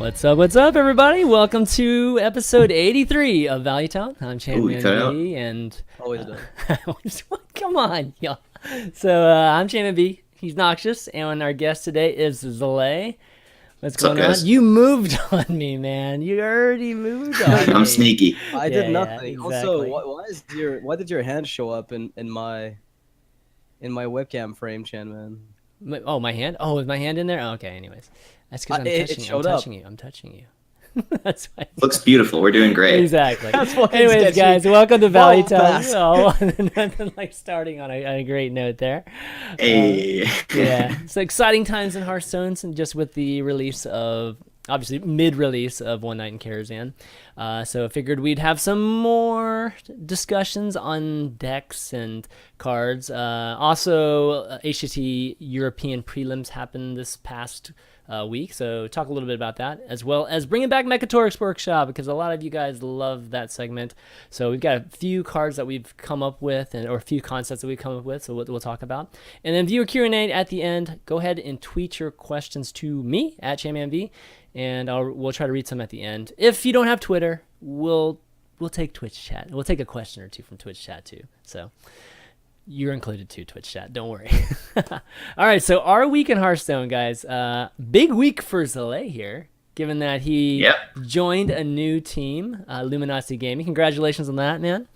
What's up, everybody? Welcome to episode 83 of Value Town. I'm ChanManV, and always done. Come on, y'all. So I'm ChanManV. He's Noxious, and our guest today is Zalae. What's going on? Guys? You moved on me, man. You already moved on me. I'm sneaky. I did nothing. Yeah, exactly. Also, why did your hand show up in my webcam frame, ChanMan? Oh, my hand? Oh, is my hand in there? Oh, okay, anyways. That's because I'm touching you. That's why. Looks beautiful. We're doing great. Exactly. That's fucking Anyways, sketchy. guys, welcome to Value Town. Fast. Oh, nothing like starting on a great note there. Hey. Yeah, so exciting times in Hearthstone, and just with the release of, obviously mid-release of One Night in Karazhan. So I figured we'd have some more discussions on decks and cards. Also, HCT European Prelims happened this past week, so talk a little bit about that, as well as bringing back Mekkatorque Workshop, because a lot of you guys love that segment. So we've got a few cards that we've come up with, or a few concepts that we've come up with, so we'll talk about. And then viewer Q&A at the end. Go ahead and tweet your questions to me at ChanManV, and we'll try to read some at the end. If you don't have Twitter, we'll take Twitch chat. We'll take a question or two from Twitch chat too. So you're included too, Twitch chat. Don't worry. All right, so our week in Hearthstone, guys. Big week for Zalae here, given that he joined a new team, Luminosity Gaming. Congratulations on that, man.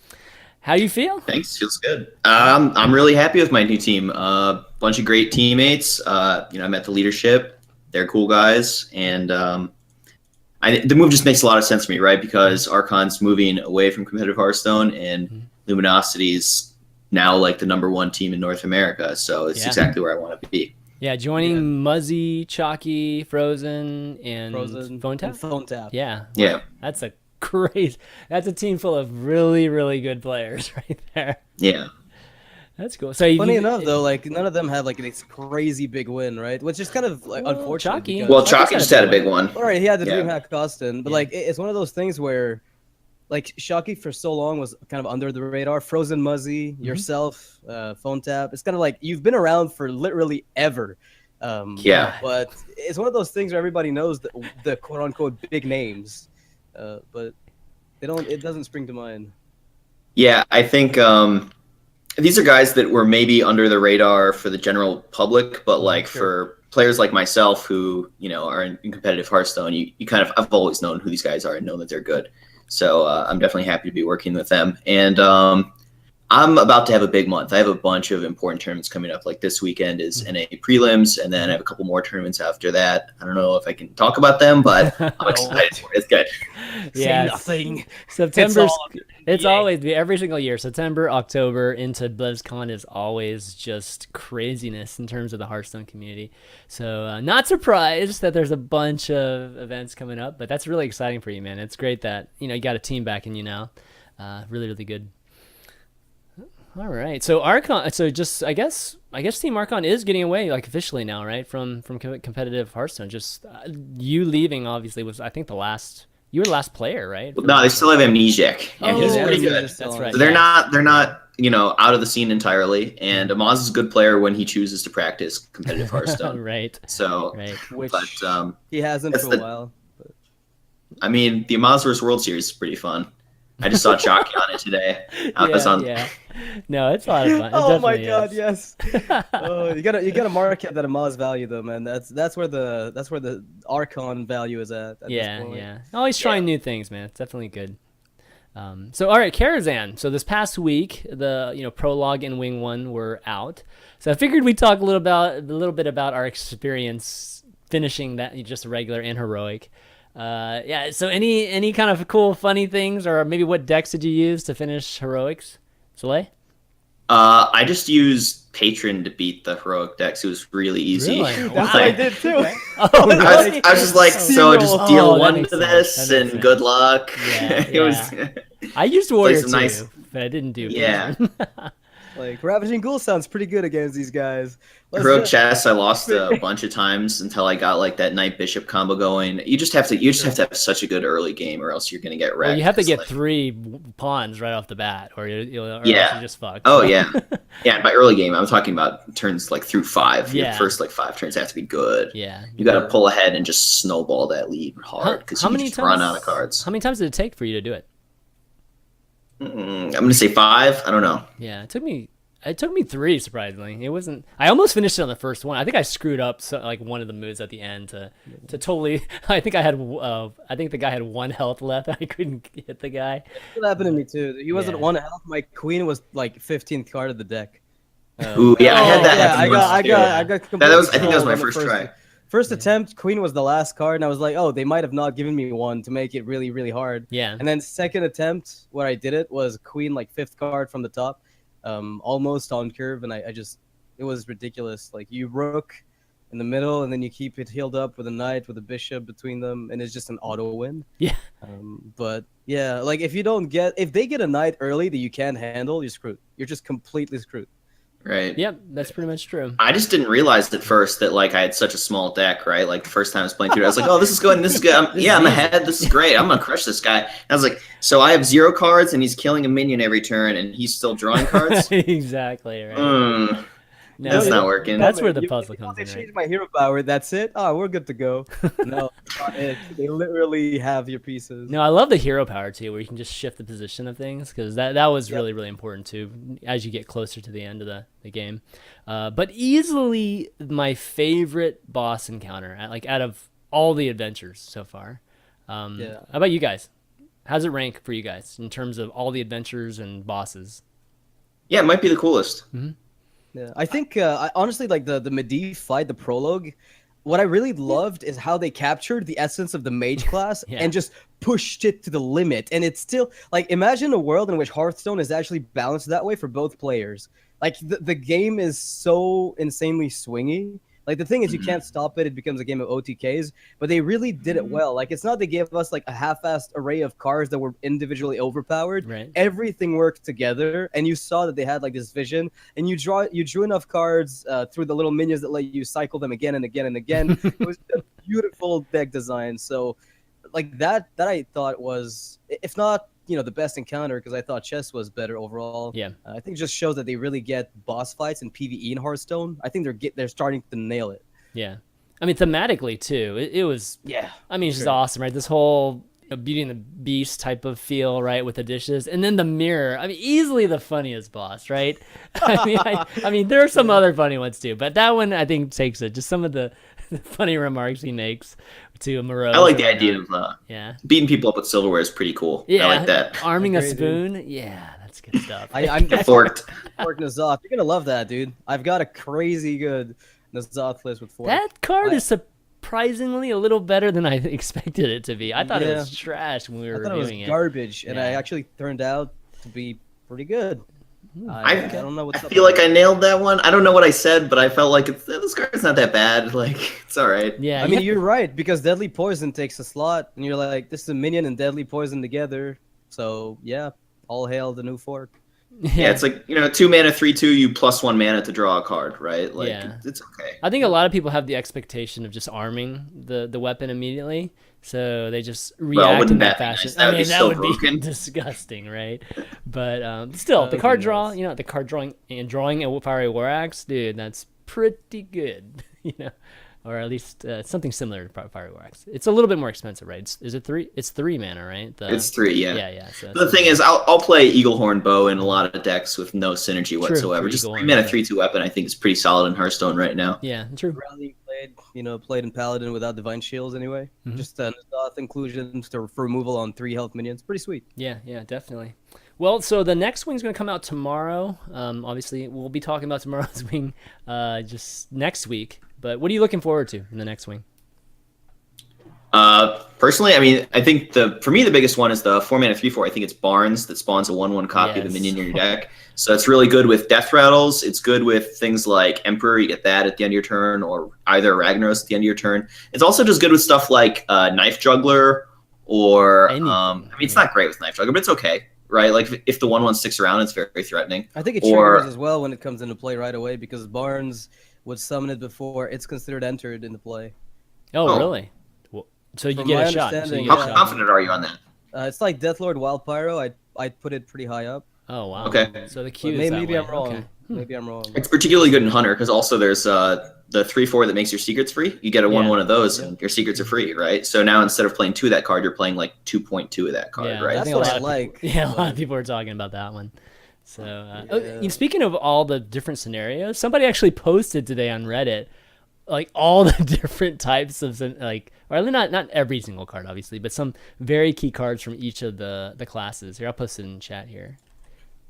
How you feel? Thanks. Feels good. I'm really happy with my new team. Bunch of great teammates. I met the leadership. They're cool guys, and the move just makes a lot of sense to me, right? Because Archon's moving away from competitive Hearthstone, and Luminosity's now like the #1 team in North America. So it's exactly where I want to be. Yeah, joining Muzzy, Chalky, Frozen, and Phone Tap. Phone Tap. Yeah. Yeah. That's a team full of really, really good players right there. Yeah. That's cool. So Funny enough, though, like none of them have like this crazy big win, right? Which is kind of like unfortunate. Chalky. Well, Chalky just had a big one. All right, he had the DreamHack Costin, but like it's one of those things where, like, Chalky for so long was kind of under the radar. Frozen Muzzy, yourself, Phone Tap. It's kind of like you've been around for literally ever. But it's one of those things where everybody knows the quote unquote big names, but it doesn't spring to mind. Yeah, I think these are guys that were maybe under the radar for the general public, but like for players like myself who, are in competitive Hearthstone, I've always known who these guys are and know that they're good. So I'm definitely happy to be working with them. And I'm about to have a big month. I have a bunch of important tournaments coming up. Like this weekend is NA Prelims, and then I have a couple more tournaments after that. I don't know if I can talk about them, but I'm excited for it. It's good. Yeah, nothing. September. It's always every single year. September, October into BlizzCon is always just craziness in terms of the Hearthstone community. So not surprised that there's a bunch of events coming up, but that's really exciting for you, man. It's great that you got a team backing you now. Really, really good. All right, so Archon. So just I guess Team Archon is getting away like officially now, right? From competitive Hearthstone. Just you leaving obviously was I think you were the last player, right? No, they still have Amnesiac, and he's pretty good. That's right. So they're not out of the scene entirely. And Amaz is a good player when he chooses to practice competitive Hearthstone. Right. So, Which but he hasn't for a while. But. I mean, the Amaz vs. World Series is pretty fun. I just saw Chalky on it today. Yeah. No, it's a lot of fun. Oh my god, yes. You gotta mark that Amaz value though, man. That's where the Archon value is at this point. Yeah. Always trying new things, man. It's definitely good. So all right, Karazhan. So this past week, the prologue and Wing 1 were out. So I figured we'd talk a little bit about our experience finishing that, just regular and heroic. So any kind of cool, funny things, or maybe what decks did you use to finish heroics, Zalae? I just used Patron to beat the heroic decks. It was really easy. Really? That's what I did too. I was just like, so just deal one to this and good luck. Yeah, It was. I used Warrior too, nice... but I didn't do. Yeah. Like Ravaging Ghoul sounds pretty good against these guys. Heroic chess, I lost a bunch of times until I got like that knight bishop combo going. You just have to have such a good early game, or else you're gonna get wrecked. Well, you have to get like, 3 pawns right off the bat, or you're just fucked. Oh yeah, yeah. By early game, I'm talking about turns like through 5. Yeah. Your first like 5 turns have to be good. Yeah, you got to pull ahead and just snowball that lead hard because you just run out of cards. How many times did it take for you to do it? I'm gonna say 5. I don't know. Yeah, it took me 3, surprisingly. It wasn't. I almost finished it on the first one. I think I screwed up like one of the moves at the end to totally. I think the guy had 1 health left. I couldn't hit the guy. That happened to me too. He wasn't 1 health. My queen was like 15th card of the deck. Ooh, yeah, I had that. Yeah, I got. I think that was my first try. First attempt, queen was the last card, and I was like, oh, they might have not given me 1 to make it really, really hard. Yeah. And then second attempt, where I did it was queen like 5th card from the top, almost on curve, and it was ridiculous. Like you rook in the middle, and then you keep it healed up with a knight with a bishop between them, and it's just an auto win. Yeah. But yeah, like if they get a knight early that you can't handle, you're screwed. You're just completely screwed. Right. Yep, that's pretty much true. I just didn't realize at first that like I had such a small deck, right? Like the first time I was playing through it, I was like, oh, this is good. I'm ahead. This is great. I'm gonna crush this guy. And I was like, so I have 0 cards and he's killing a minion every turn and he's still drawing cards? Exactly, right. No, that's not working. That's where the puzzle comes in. They changed my hero power. That's it. Oh, we're good to go. No, that's not it. They literally have your pieces. No, I love the hero power too, where you can just shift the position of things, because that was really, really important too as you get closer to the end of the game. But easily my favorite boss encounter, out of all the adventures so far. How about you guys? How's it rank for you guys in terms of all the adventures and bosses? Yeah, it might be the coolest. Mm-hmm. Yeah, I think honestly, like the Medivh fight, the prologue, what I really loved is how they captured the essence of the mage class and just pushed it to the limit. And it's still like, imagine a world in which Hearthstone is actually balanced that way for both players. Like the game is so insanely swingy. Like the thing is, you can't stop it. It becomes a game of OTKs, but they really did it well. Like it's not they gave us like a half-assed array of cards that were individually overpowered. Right. Everything worked together, and you saw that they had like this vision. And you drew enough cards through the little minions that let you cycle them again and again and again. It was a beautiful deck design. So, like that I thought was, if not the best encounter, because I thought chess was better overall. Yeah, I think it just shows that they really get boss fights and PvE in Hearthstone. I think they're starting to nail it. Yeah, I mean thematically too. It was I mean it's just awesome, right? This whole Beauty and the Beast type of feel, right, with the dishes, and then the mirror. I mean, easily the funniest boss, right? I mean, there are some other funny ones too, but that one I think takes it. Just some of the funny remarks he makes to Moreau. I like the idea of beating people up with silverware is pretty cool. Yeah, I like that. Arming a spoon. Yeah, that's good stuff. I'm forked. Fork N'Zoth. You're gonna love that, dude. I've got a crazy good N'Zoth list with fork. That card is surprisingly a little better than I expected it to be. I thought it was trash when we were reviewing it. It was garbage, and it actually turned out to be pretty good. I don't know what's I feel like I nailed that one. I don't know what I said, but I felt like this card's not that bad. Like, it's all right. Yeah, I mean, you're right, because Deadly Poison takes a slot, and you're like, this is a minion and Deadly Poison together. So, yeah, all hail the new fork. Yeah, it's like, 2 mana, 3/2, you +1 mana to draw a card, right? Like, it's okay. I think a lot of people have the expectation of just arming the weapon immediately, so they just react in that fashion. Nice? That would be disgusting, right? But still, the card draw, the card drawing and drawing a Fiery War Axe, dude, that's pretty good, or at least something similar to Fiery War Axe. It's a little bit more expensive, right? Is it 3? It's 3 mana, right? It's 3, yeah. Yeah. So the thing is, I'll play Eaglehorn Bow in a lot of decks with no synergy whatsoever. Just 3 mana, 3/2 weapon, I think is pretty solid in Hearthstone right now. Yeah, true. Rally played in Paladin without Divine Shields anyway. Mm-hmm. Just an inclusion for removal on 3 health minions. Pretty sweet. Yeah, definitely. Well, so the next wing's going to come out tomorrow. Obviously, we'll be talking about tomorrow's wing just next week. But what are you looking forward to in the next wing? Personally, I mean, I think for me the biggest one is the 4 mana 3/4. I think it's Barnes that spawns a 1/1 copy of the minion in your deck. So it's really good with death rattles. It's good with things like Emperor. You get that at the end of your turn, or either Ragnaros at the end of your turn. It's also just good with stuff like Knife Juggler, or I mean, it's not great with Knife Juggler, but it's okay. right? Like if the 1/1 sticks around, it's very threatening. I think it Or- triggers as well when it comes into play right away because Barnes would summon it before it's considered entered into play. Oh, really? Well, so you From get my a shot. So understanding, you get How a shot. confident are you on that? It's like Deathlord Wild Pyro. I'd put it pretty high up. Oh, wow. Okay. So the But Q is maybe that I'm way. wrong. Okay. Maybe I'm wrong. It's particularly good in Hunter because also there's the 3/4 that makes your secrets free. You get a 1/1 of those, and your secrets are free, right? So now instead of playing 2 of that card, you're playing like 2.2 of that card, Yeah, right? That's I think what a I lot of like. people, yeah, a lot but- of people are talking about that one. So, Yeah. speaking of all the different scenarios, somebody actually posted today on Reddit, like all the different types of like, or not every single card, obviously, but some very key cards from each of the classes. Here, I'll post it in chat here.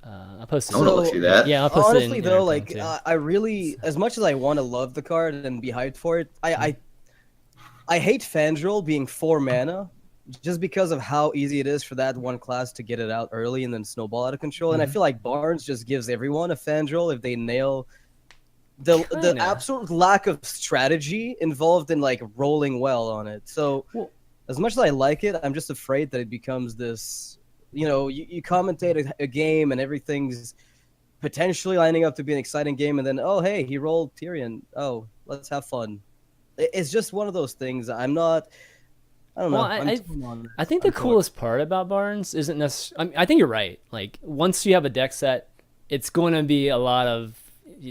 I'll post it. I want to look through that. Yeah, I'll post Honestly, it in though, our like thing, too. I really, as much as I want to love the card and be hyped for it, I hate Fandral being 4 mana, just because of how easy it is for that one class to get it out early and then snowball out of control. And I feel like Barnes just gives everyone a Fandral if they nail the Kinda. absolute lack of strategy involved in like rolling well on it. So Well- as much as I like it, I'm just afraid that it becomes this. You commentate a game and everything's potentially lining up to be an exciting game, and then oh hey, he rolled Tyrion. Oh, let's have fun. It's just one of those things. I don't know. Well, I'm torn on this. I think the I'm torn. coolest part about Barnes isn't necessarily. I think you're right. Like once you have a deck set, it's going to be a lot of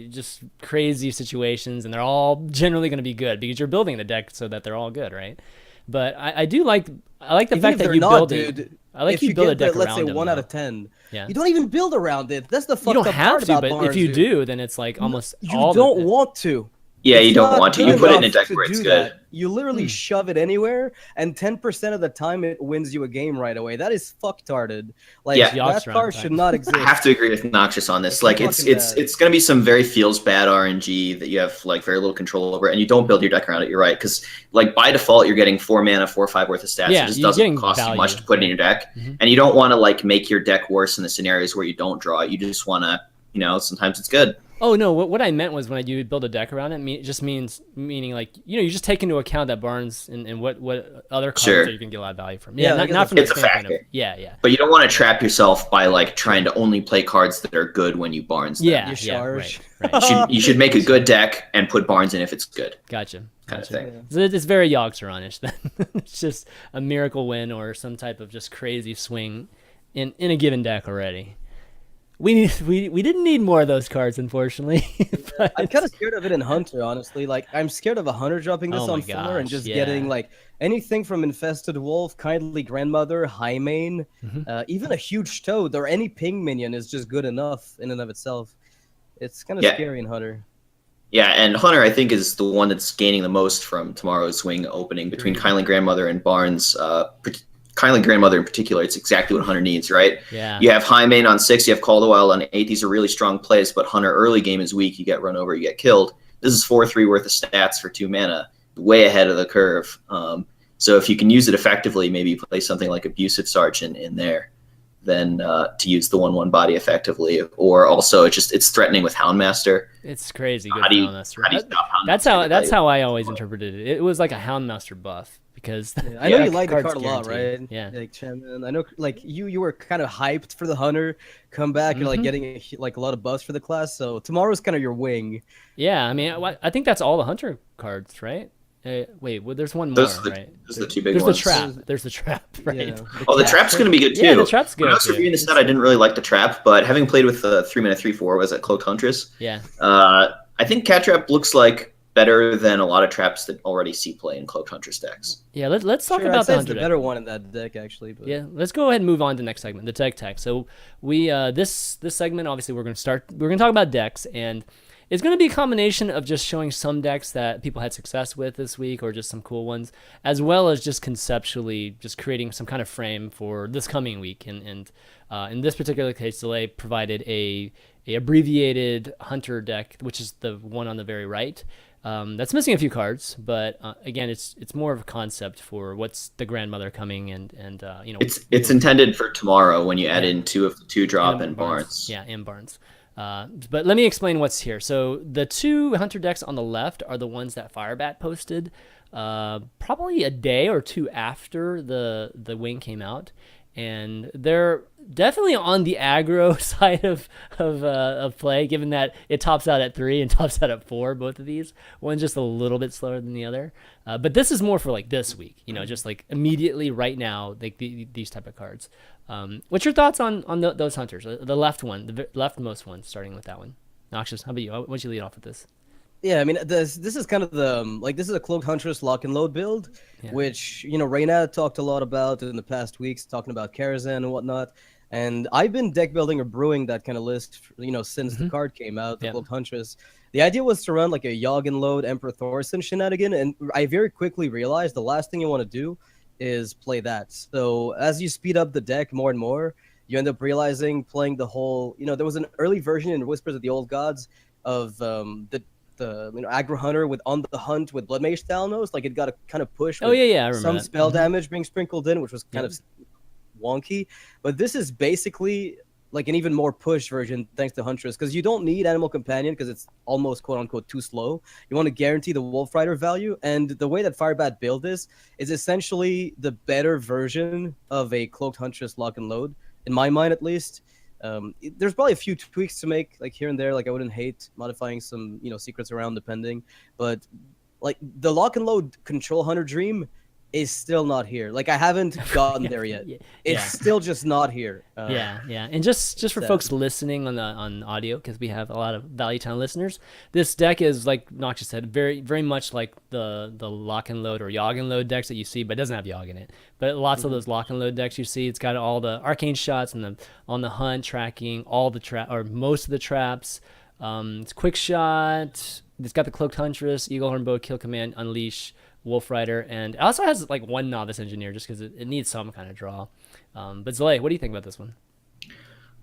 just crazy situations, and they're all generally going to be good because you're building the deck so that they're all good, right? But I like the Even fact if that they're you not, build it. dude, I like if you build a get deck the, let's say around them, 1 out though. of 10, Yeah. you don't even build around it. That's the fucked You don't up have part to, about but Barnes, if you dude. do, then it's like almost You all. don't want to. Yeah, It's you don't not want to. good You put it in a enough deck to where it's do good. that. You literally shove it anywhere, and 10% of the time it wins you a game right away. That is fucktarded. Like Yeah. that Yogg's card around should time. not I exist. have to agree with Noxious on this. It's Like it's fucking it's bad. it's going to be some very feels bad RNG that you have like very little control over, and you don't build your deck around it. You're right, because like by default you're getting 4 mana, 4 or 5 worth of stats. Yeah, it just you're doesn't getting cost you much value. to put in your deck, Mhm. and you don't want to like make your deck worse in the scenarios where you don't draw it. You just want to, sometimes it's good. Oh no! What I meant was when I do build a deck around it, it just meaning like you just take into account that Barnes and what other cards Sure. that you can get a lot of value from. Yeah, Yeah, I guess not from the it's a standpoint of factor. yeah. But you don't want to trap yourself by like trying to only play cards that are good when you Barnes them. Yeah, You yeah, charge. right. You should make a good deck and put Barnes in if it's good. Gotcha. Kind of Gotcha. thing. So it's very Yogg-Saronish then. It's just a miracle win or some type of just crazy swing in a given deck already. We didn't need more of those cards, unfortunately. but- I'm kind of scared of it in Hunter, honestly. Like, I'm scared of a Hunter dropping this Oh on my filler and gosh, just yeah. getting like anything from Infested Wolf, Kindly Grandmother, High Mane, Mm-hmm. even a huge Toad or any ping minion is just good enough in and of itself. It's kind of Yeah. scary in Hunter. Yeah, and Hunter, I think, is the one that's gaining the most from tomorrow's swing opening between Kindly Grandmother and Barnes. Kindly Grandmother in particular, it's exactly what Hunter needs, right? yeah. You have High Mane on 6, you have Caldwell on 8. These are really strong plays, but Hunter early game is weak. You get run over, you get killed. This is 4/3 worth of stats for 2 mana, way ahead of the curve. So if you can use it effectively, maybe play something like Abusive Sergeant in there, then to use the 1/1 body effectively. Or also, it's threatening with Houndmaster. It's crazy good How do you Houndmaster. stop That's Houndmaster? that's how I always interpreted it. It was like a Houndmaster buff because Yeah, I know Yeah. you like the card's card a lot, guaranteed. right? Yeah. Like Chairman, I know, like you were kind of hyped for the Hunter come back. You're like getting like a lot of buffs for the class. So tomorrow's kind of your wing. Yeah, I mean, I think that's all the Hunter cards, right? Wait, well, there's one more, Those are the- right? those are the two big there's ones. the trap. There's the trap, right? Yeah. Oh, the trap's going to be good too. Yeah, the trap's When I good, was too. reviewing this set, I didn't really like the trap, but having played with the 3-mana 3/4, was it Cloaked Huntress? Yeah. I think Cat Trap looks like better than a lot of traps that already see play in Cloaked Huntress decks. Yeah, let's talk Sure, about I'd say the it's the 100. better one in that deck actually. But Yeah, let's go ahead and move on to the next segment, the tech. So we this segment, obviously we're going to talk about decks, and it's going to be a combination of just showing some decks that people had success with this week or just some cool ones, as well as just conceptually just creating some kind of frame for this coming week. And in this particular case, Zalae provided a abbreviated Hunter deck, which is the one on the very right. That's missing a few cards, but again, it's more of a concept for what's the grandmother coming and It's intended for tomorrow when you add in 2 of the 2-drop and Barnes. Yeah, and Barnes. But let me explain what's here. So the 2 Hunter decks on the left are the ones that Firebat posted probably a day or 2 after the wing came out. and they're definitely on the aggro side of play, given that it tops out at 3 and tops out at 4. Both of these, one's just a little bit slower than the other, but this is more for like this week, just like immediately right now, like these type of cards. What's your thoughts on those hunters? The left one, the leftmost one, starting with that one. Noxious, how about you? Why don't you lead off with this? Yeah, I mean, this is kind of the this is a Cloaked Huntress lock and load build, which Reyna talked a lot about in the past weeks, talking about Karazhan and whatnot. And I've been deck building or brewing that kind of list, since the card came out, the Cloaked Huntress. The idea was to run like a Yogg and load Emperor Thorson shenanigan, and I very quickly realized the last thing you want to do is play that. So as you speed up the deck more and more, you end up realizing playing the whole. There was an early version in Whispers of the Old Gods of the aggro hunter with on the hunt with Blood Mage Thalnos, like it got a kind of push. I remember some that. spell damage being sprinkled in, which was kind of wonky. But this is basically like an even more push version thanks to Huntress, because you don't need Animal Companion because it's almost quote unquote too slow. You want to guarantee the Wolf Rider value, and the way that Firebat build this is essentially the better version of a Cloaked Huntress lock and load, in my mind at least. There's probably a few tweaks to make, like here and there. Like I wouldn't hate modifying some, secrets around depending. But like the lock and load Control Hunter dream is still not here. Like I haven't gotten there yet. It's still just not here. And just for folks listening on audio, because we have a lot of Valley Town listeners, this deck is, like Noxious said, very very much like the lock and load or Yogg and load decks that you see, but it doesn't have Yogg in it. But lots of those lock and load decks you see, it's got all the arcane shots and on the hunt tracking all the or most of the traps. It's quick shot. It's got the Cloaked Huntress, Eagle Horn Bow, Kill Command, Unleash, Wolf Rider, and it also has like one Novice Engineer just because it needs some kind of draw. But Zalae, what do you think about this one?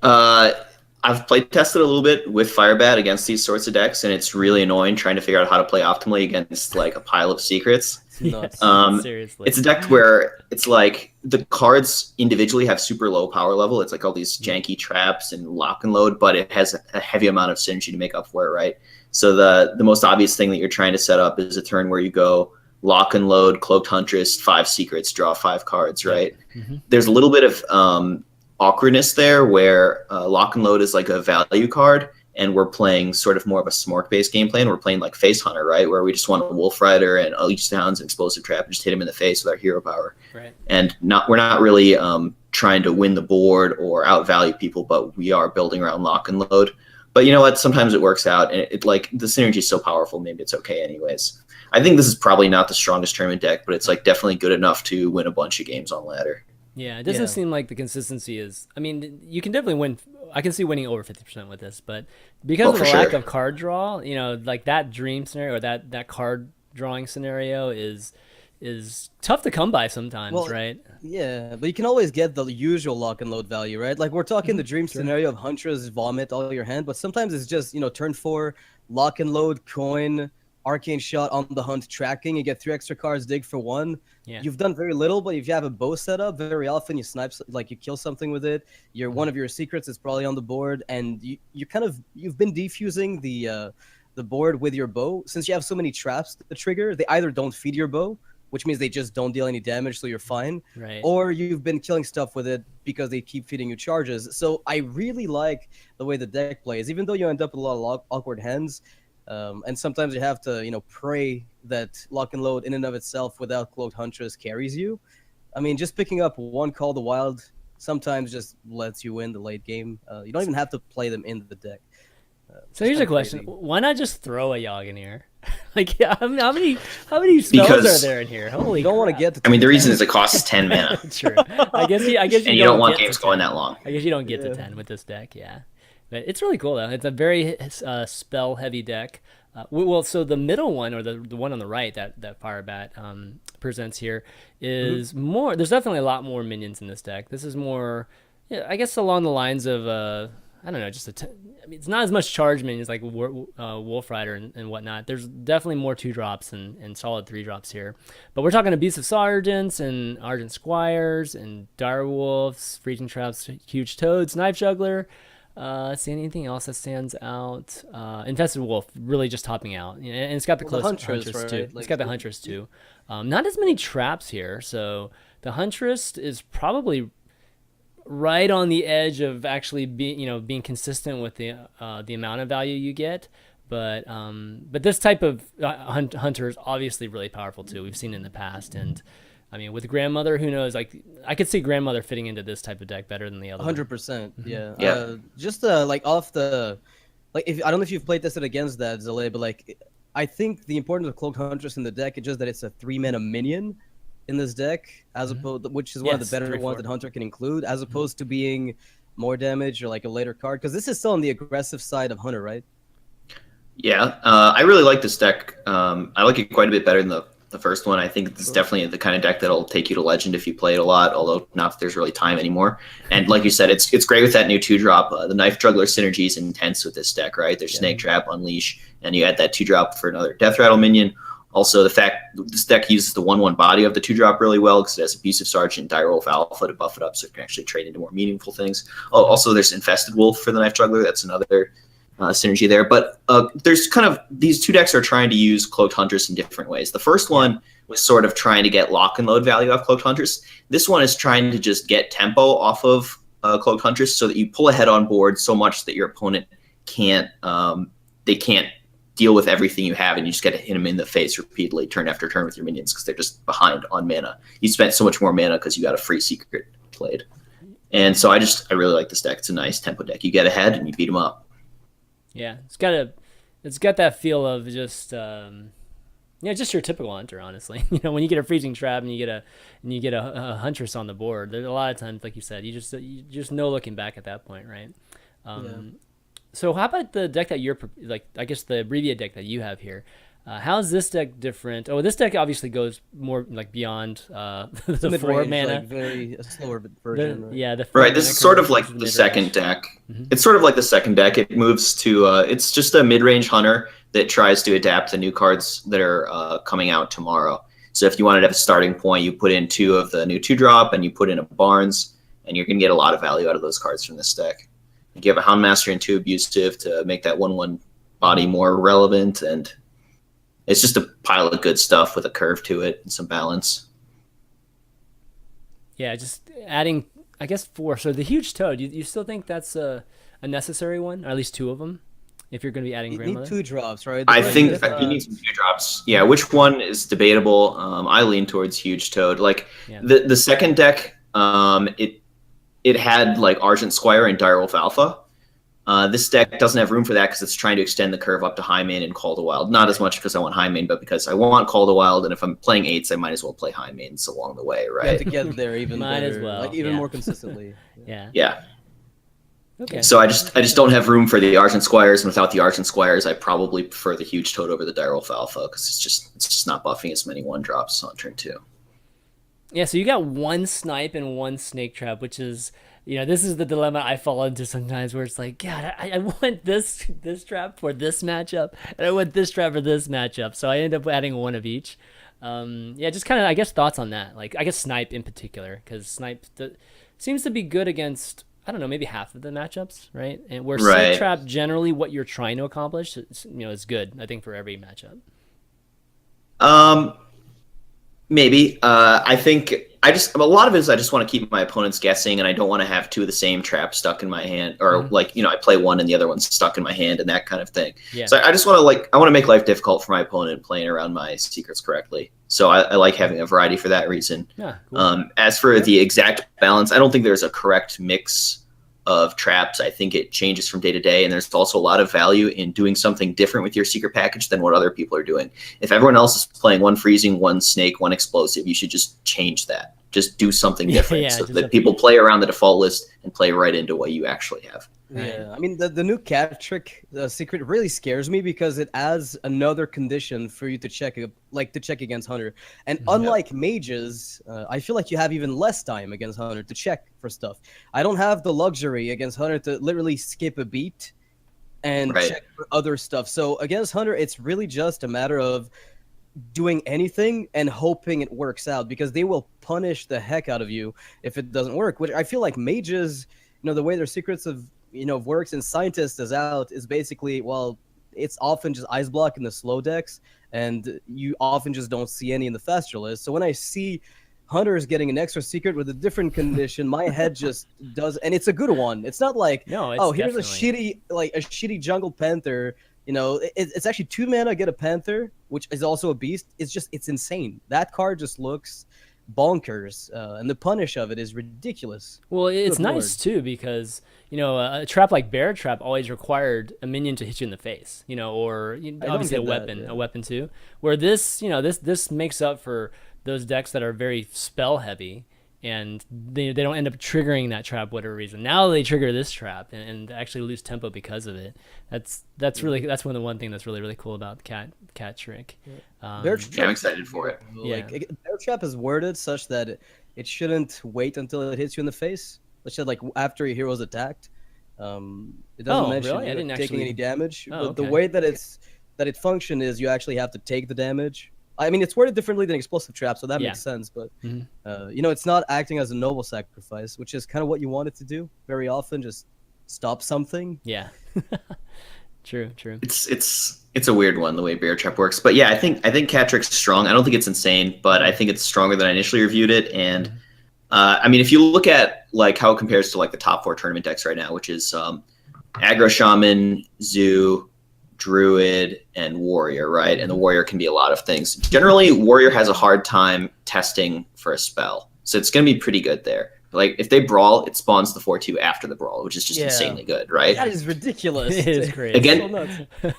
I've played tested a little bit with Firebat against these sorts of decks, and it's really annoying trying to figure out how to play optimally against like a pile of secrets. Seriously, it's a deck where it's like the cards individually have super low power level. It's like all these janky traps and lock and load, but it has a heavy amount of synergy to make up for it, right? So the most obvious thing that you're trying to set up is a turn where you go lock and load, Cloaked Huntress, 5 secrets, draw 5 cards, right? There's a little bit of awkwardness there where lock and load is like a value card, and we're playing sort of more of a Smork-based game plan. We're playing like Face Hunter, right? Where we just want a Wolf Rider and a Leech Sounds and Explosive Trap and just hit him in the face with our hero power. Right. And we're not really trying to win the board or outvalue people, but we are building around lock and load. But you know what? Sometimes it works out, and it like the synergy is so powerful, maybe it's okay anyways. I think this is probably not the strongest tournament deck, but it's like definitely good enough to win a bunch of games on ladder. Yeah, it doesn't seem like the consistency is. I mean, you can definitely win. I can see winning over 50% with this, but because of the lack of card draw, like that dream scenario or that card drawing scenario is tough to come by sometimes, right? Yeah, but you can always get the usual lock and load value, right? Like we're talking the dream scenario of Huntress vomit all your hand, but sometimes it's just turn 4 lock and load coin. Arcane Shot on the hunt tracking, you get 3 extra cards, dig for 1. You've done very little, but if you have a bow set up, very often you snipe, like you kill something with it. One of your secrets is probably on the board, and you've been defusing the board with your bow. Since you have so many traps to trigger, they either don't feed your bow, which means they just don't deal any damage, so you're fine. Right. Or you've been killing stuff with it because they keep feeding you charges. So I really like the way the deck plays, even though you end up with a lot of awkward hands. And sometimes you have to, pray that lock and load in and of itself without Cloaked Huntress carries you. I mean, just picking up one Call the Wild sometimes just lets you win the late game. You don't even have to play them in the deck. So here's a question: why not just throw a Yogg in here? Like, how many spells are there in here? Holy, you don't want to get to. I mean, the reason is it costs 10 mana. True. I guess and you don't want games going that long. I guess you don't get to 10 with this deck. Yeah. But it's really cool, though. It's a very spell-heavy deck. So the middle one, or the one on the right that Firebat presents here, is more... There's definitely a lot more minions in this deck. This is more, I guess, along the lines of... I don't know, it's not as much charge minions like Wolf Rider and whatnot. There's definitely more 2-drops and solid 3-drops here. But we're talking Beasts of Sergeants and Argent Squires and Dire Wolves, Freezing Traps, Huge Toads, Knife Juggler... Let's see, anything else that stands out? Infested Wolf, really just topping out. And it's got the close Huntress right? too. It's got the Huntress too. Not as many traps here, so the Huntress is probably right on the edge of actually being consistent with the amount of value you get. But this type of hunter is obviously really powerful too. We've seen it in the past, and I mean with grandmother, who knows? Like I could see grandmother fitting into this type of deck better than the other. 100%. Yeah. Yeah. Just like off the, like if I don't know if you've played tested against that, Zalae, but like I think the importance of Cloaked Huntress in the deck is just that it's a 3-mana minion in this deck, as opposed, which is one of the better ones that Hunter can include, as opposed to being more damage or like a later card, because this is still on the aggressive side of Hunter, right? Yeah, I really like this deck. I like it quite a bit better than the first one. I think it's definitely the kind of deck that'll take you to Legend if you play it a lot, although not if there's really time anymore. And like you said, it's great with that new 2-drop. The Knife Juggler synergy is intense with this deck, right? There's Snake Trap, Unleash, and you add that 2-drop for another Death Rattle minion. Also, the fact this deck uses the 1/1 body of the 2-drop really well because it has Abusive Sergeant, Dire Wolf Alpha to buff it up so it can actually trade into more meaningful things. Oh, also there's Infested Wolf for the Knife Juggler. That's another synergy there. But there's kind of, these two decks are trying to use Cloaked Hunters in different ways. The first one was sort of trying to get lock and load value off Cloaked Hunters. This one is trying to just get tempo off of Cloaked Hunters so that you pull ahead on board so much that your opponent can't deal with everything you have, and you just get to hit them in the face repeatedly turn after turn with your minions because they're just behind on mana. You spent so much more mana because you got a free secret played. And so I really like this deck. It's a nice tempo deck. You get ahead and you beat them up. Yeah, it's got that feel of just just your typical hunter, honestly. When you get a freezing trap and you get a huntress on the board, there's a lot of times, like you said, you just know looking back at that point, right? So how about the deck that you're like? I guess the abbreviated deck that you have here. How's this deck different? Oh, this deck obviously goes more like beyond the 4 mana. Like very slower version. Right. This is sort of like the second deck. It's sort of like the second deck. It moves to it's just a mid-range hunter that tries to adapt the new cards that are coming out tomorrow. So if you wanted to have a starting point, you put in 2 of the new 2-drop and you put in a Barnes, and you're gonna get a lot of value out of those cards from this deck. You have a Houndmaster and 2 Abusive to make that 1/1 body more relevant, and it's just a pile of good stuff with a curve to it and some balance. Yeah, just adding, I guess, 4. So the Huge Toad, you still think that's a necessary one, or at least 2 of them, if you're going to be adding Grandmother? You need 2-drops, right? I think you need some 2-drops. Yeah, which one is debatable. I lean towards Huge Toad. Like the second deck, it had like Argent Squire and Dire Wolf Alpha. This deck doesn't have room for that because it's trying to extend the curve up to High Main and Call to Wild. Not as much because I want High Main, but because I want Call to Wild, and if I'm playing 8s, I might as well play High Mains along the way, right? You have to get there even might better, as well, like even more consistently. Yeah. Okay. So I just don't have room for the Argent Squires, and without the Argent Squires, I probably prefer the Huge Toad over the Dire Wolf Alpha because it's just not buffing as many 1-drops on turn 2. Yeah, so you got 1 snipe and 1 snake trap, which is, this is the dilemma I fall into sometimes, where it's like, God, I want this trap for this matchup, and I want this trap for this matchup, so I end up adding 1 of each. Just kind of, I guess, thoughts on that. Like, I guess snipe in particular, because snipe seems to be good against, I don't know, maybe half of the matchups, right? And where snake trap, generally what you're trying to accomplish, is good, I think, for every matchup. Maybe. I think a lot of it is I just want to keep my opponents guessing, and I don't want to have 2 of the same traps stuck in my hand, or I play 1 and the other one's stuck in my hand and that kind of thing. Yeah. So I just want to I want to make life difficult for my opponent playing around my secrets correctly. So I like having a variety for that reason. Yeah, cool. As for the exact balance, I don't think there's a correct mix of traps. I think it changes from day to day, and there's also a lot of value in doing something different with your secret package than what other people are doing. If everyone else is playing 1 freezing, 1 snake, 1 explosive, you should just change that. Just do something different so that people play around the default list and play right into what you actually have. Yeah, I mean, the new cat trick secret really scares me because it adds another condition for you to check against Hunter. And unlike mages, I feel like you have even less time against Hunter to check for stuff. I don't have the luxury against Hunter to literally skip a beat and check for other stuff. So against Hunter, it's really just a matter of doing anything and hoping it works out, because they will punish the heck out of you if it doesn't work, which I feel like mages, the way their secrets of works and scientists is out is basically, well, it's often just ice block in the slow decks, and you often just don't see any in the faster list. So when I see Hunter is getting an extra secret with a different condition, my head just does, and it's a good one. It's not like, No, it's oh, here's definitely a shitty jungle panther. You know, it's actually 2 mana, get a panther, which is also a beast. It's insane. That card just looks bonkers, and the punish of it is ridiculous. Well, it's Good nice too because a trap like Bear Trap always required a minion to hit you in the face, or obviously a weapon too. Where this, this makes up for those decks that are very spell heavy, and they don't end up triggering that trap whatever reason. Now they trigger this trap and actually lose tempo because of it. That's one thing that's really cool about cat trick. Bear Trap, I'm excited for it. Like Bear Trap is worded such that it shouldn't wait until it hits you in the face. It should, like, after your hero's attacked. It doesn't mention really? I didn't taking any damage. Oh, but the okay. way that it functions is you actually have to take the damage. I mean, it's worded differently than Explosive Trap, so that makes sense. But it's not acting as a noble sacrifice, which is kind of what you want it to do. Very often, just stop something. Yeah. True. It's a weird one the way Bear Trap works, but yeah, I think Cat Trick's strong. I don't think it's insane, but I think it's stronger than I initially reviewed it. And I mean, if you look at like how it compares to like the top 4 tournament decks right now, which is Aggro Shaman, Zoo, Druid, and Warrior, right? And the Warrior can be a lot of things. Generally, Warrior has a hard time testing for a spell, so it's going to be pretty good there. Like, if they brawl, it spawns the 4/2 after the brawl, which is just insanely good, right? That is ridiculous. It is crazy.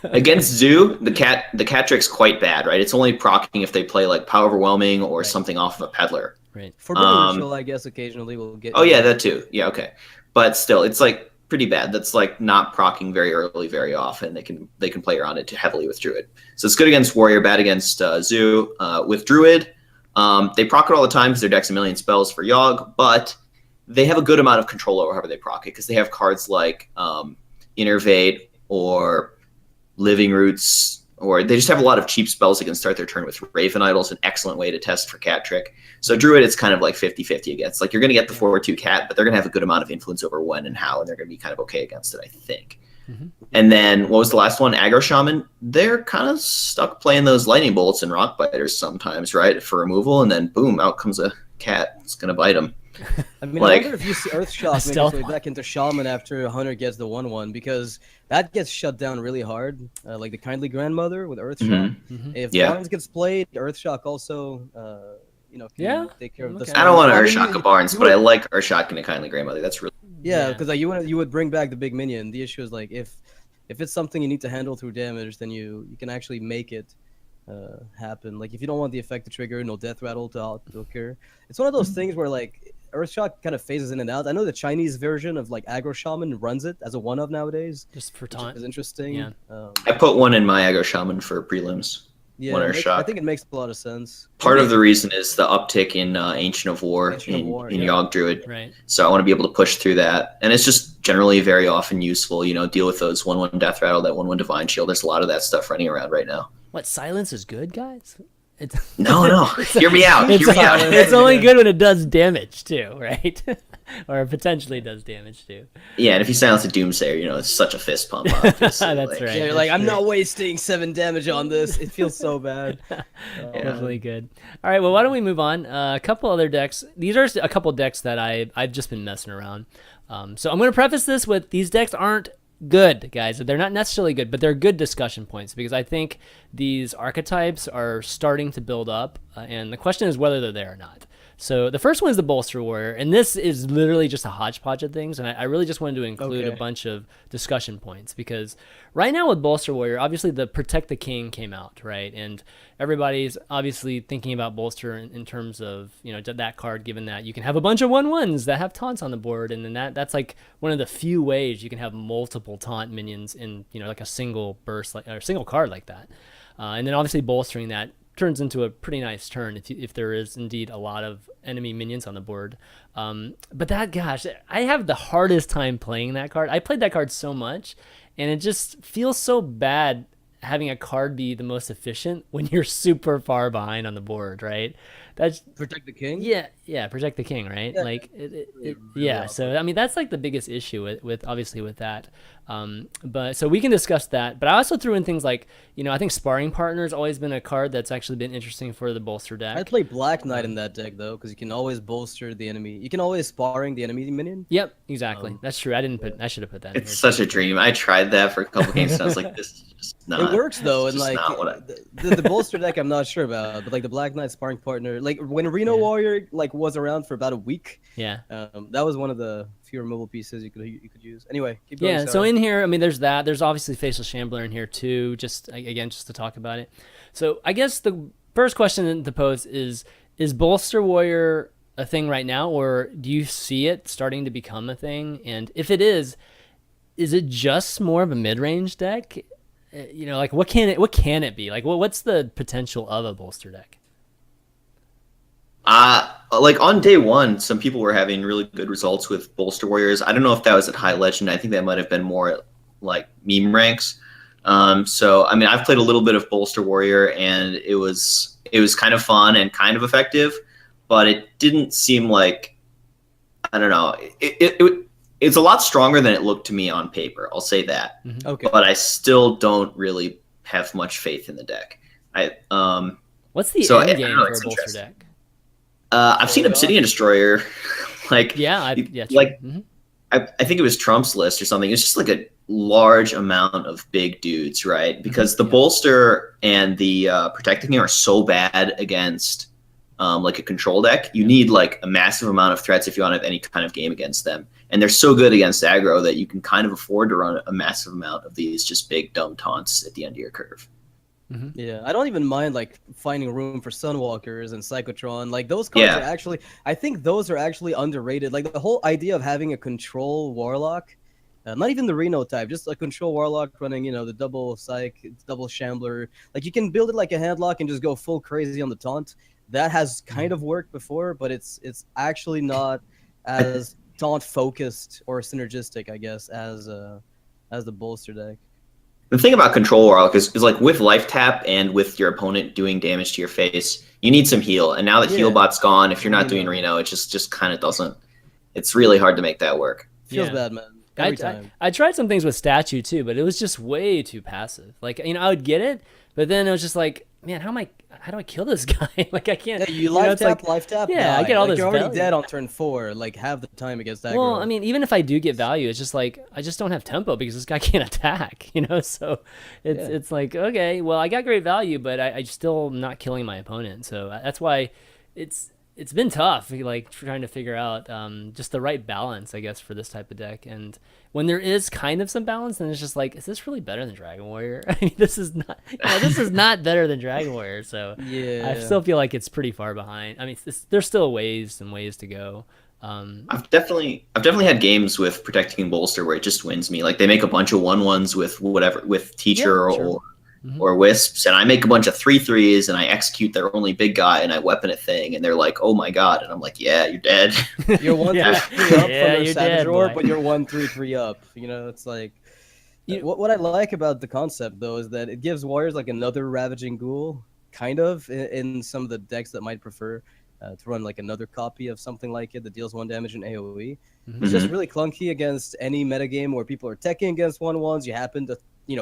Against Zoo, the cat trick's quite bad, right? It's only proccing if they play like Power Overwhelming or something off of a Peddler. Right. Forbidden Ritual, I guess, occasionally will get. Oh yeah, that too. Yeah, okay, but still, it's like pretty bad. That's like not proccing very early, very often. They can play around it too heavily with Druid. So it's good against Warrior, bad against Zoo. With Druid, they proc it all the time because their deck's a million spells for Yogg, but they have a good amount of control over how they proc it because they have cards like Innervate or Living Roots, or they just have a lot of cheap spells that can start their turn with. Raven Idol's an excellent way to test for Cat Trick. So Druid, it's kind of like 50-50 against. Like, you're going to get the 4/2 cat, but they're going to have a good amount of influence over when and how, and they're going to be kind of okay against it, I think. And then, what was the last one? Aggro Shaman. They're kind of stuck playing those Lightning Bolts and Rock Biters sometimes, right, for removal, and then boom, out comes a cat. It's going to bite them. I mean, I wonder if you see Earthshock make its way back into Shaman after Hunter gets the 1/1, because that gets shut down really hard, like the Kindly Grandmother with Earthshock. If Barnes gets played, Earthshock also, can take care of the. I don't want to Earthshock a Barnes, but I like Earthshock and a Kindly Grandmother. That's really because like, you would bring back the big minion. The issue is like if it's something you need to handle through damage, then you can actually make it happen. Like, if you don't want the effect to trigger, no death rattle to occur. It's one of those things where like Earthshock kind of phases in and out. I know the Chinese version of like Aggro Shaman runs it as a 1-of nowadays, just for time. Is interesting. Yeah. I put one in my Aggro Shaman for prelims. Yeah, I think it makes a lot of sense. Part of the reason is the uptick in Ancient of War in Yogg Druid. Right. So I want to be able to push through that. And it's just generally very often useful, deal with those 1/1 Death Rattle, that 1/1 Divine Shield. There's a lot of that stuff running around right now. What, silence is good, guys? No. Hear me out. It's only good when it does damage too, right? Or potentially does damage too. Yeah, and if you silence a Doomsayer, it's such a fist pump. That's right. Yeah, you're like, I'm not wasting 7 damage on this. It feels so bad. Definitely good. All right, well, why don't we move on? A couple other decks. These are a couple decks that I've just been messing around. So I'm going to preface this with, these decks aren't good, guys. They're not necessarily good, but they're good discussion points, because I think these archetypes are starting to build up, and the question is whether they're there or not. So the first one is the Bolster Warrior, and this is literally just a hodgepodge of things, and I really just wanted to include a bunch of discussion points, because right now with Bolster Warrior, obviously the Protect the King came out, right? And everybody's obviously thinking about Bolster in terms of, that card, given that you can have a bunch of 1/1s that have taunts on the board, and then that's like one of the few ways you can have multiple taunt minions in, like a single burst, or a single card like that. And then obviously bolstering that turns into a pretty nice turn if there is indeed a lot of enemy minions on the board. But gosh, I have the hardest time playing that card. I played that card so much, and it just feels so bad having a card be the most efficient when you're super far behind on the board, right? That's Protect the king. yeah, protect the king, right? Yeah, Like really yeah. So I mean, that's like the biggest issue with obviously with that. But so we can discuss that. But I also threw in things like, I think sparring partner has always been a card that's actually been interesting for the bolster deck. I'd play Black Knight in that deck though, because you can always bolster the enemy. You can always sparring the enemy minion. Yep, exactly. That's true. I should have put that. It's in such a dream. I tried that for a couple games, and I was like, this is just not. It works though, it's and just like not what I- the bolster deck, I'm not sure about, but like the Black Knight sparring partner, like when Reno Warrior like was around for about a week, Yeah. that was one of the few removal pieces you could use. Anyway, keep going. Yeah, so in here, I mean, there's that. There's obviously Facial Shambler in here too, just to talk about it. So I guess the first question to pose is Bolster Warrior a thing right now, or do you see it starting to become a thing? And if it is it just more of a mid-range deck? Like what can it be? Like what's the potential of a bolster deck? Like on day one, some people were having really good results with Bolster Warriors. I don't know if that was at High Legend. I think that might have been more at like meme ranks. So I mean, I've played a little bit of Bolster Warrior, and it was kind of fun and kind of effective, but it didn't seem like, I don't know. It's a lot stronger than it looked to me on paper. I'll say that. Mm-hmm. Okay. But I still don't really have much faith in the deck. What's the end game for a bolster deck? I've seen Obsidian Destroyer, like I think it was Trump's list or something. It's just like a large amount of big dudes, right? Because the bolster and the protecting are so bad against like a control deck. You need like a massive amount of threats if you want to have any kind of game against them. And they're so good against aggro that you can kind of afford to run a massive amount of these just big dumb taunts at the end of your curve. Mm-hmm. Yeah, I don't even mind like finding room for Sunwalkers and Psychotron. Like those cards are actually, I think those are actually underrated. Like the whole idea of having a control warlock, not even the Reno type, just a control warlock running, the double psych, double shambler. Like you can build it like a handlock and just go full crazy on the taunt. That has kind of worked before, but it's actually not as taunt focused or synergistic, I guess, as the bolster deck. The thing about Control Warlock is like with life tap and with your opponent doing damage to your face, you need some heal. And now that Healbot's gone, if you're not doing Reno, it just kind of doesn't. It's really hard to make that work. Feels bad, man. Every time. I tried some things with Statue too, but it was just way too passive. Like, I would get it, but then it was just like, man, how do I kill this guy? Like I can't. Yeah, you life tap. Yeah, I get all this. You're already value. dead on turn 4. Like half the time against aggro. Well, I mean, even if I do get value, it's just like I just don't have tempo because this guy can't attack. So it's like, okay, well, I got great value, but I still not killing my opponent. So that's why it's been tough, like trying to figure out just the right balance, I guess, for this type of deck. And when there is kind of some balance, then it's just like, is this really better than Dragon Warrior? I mean, this is not better than Dragon Warrior. So I still feel like it's pretty far behind. I mean, there's still ways to go. I've definitely had games with Protecting Bolster where it just wins me. Like they make a bunch of 1/1s with Teacher or Wisps, and I make a bunch of 3/3s and I execute their only big guy and I weapon a thing, and they're like, oh my god, and I'm like, yeah, you're dead. You're 1-3-3 up from their you're Savage dead, Roar, boy. but you're 1-3-3 up. It's like what I like about the concept though is that it gives warriors like another Ravaging Ghoul, kind of in some of the decks that might prefer to run like another copy of something like it that deals 1 damage in AoE. It's just really clunky against any metagame where people are teching against 1/1s. You happen to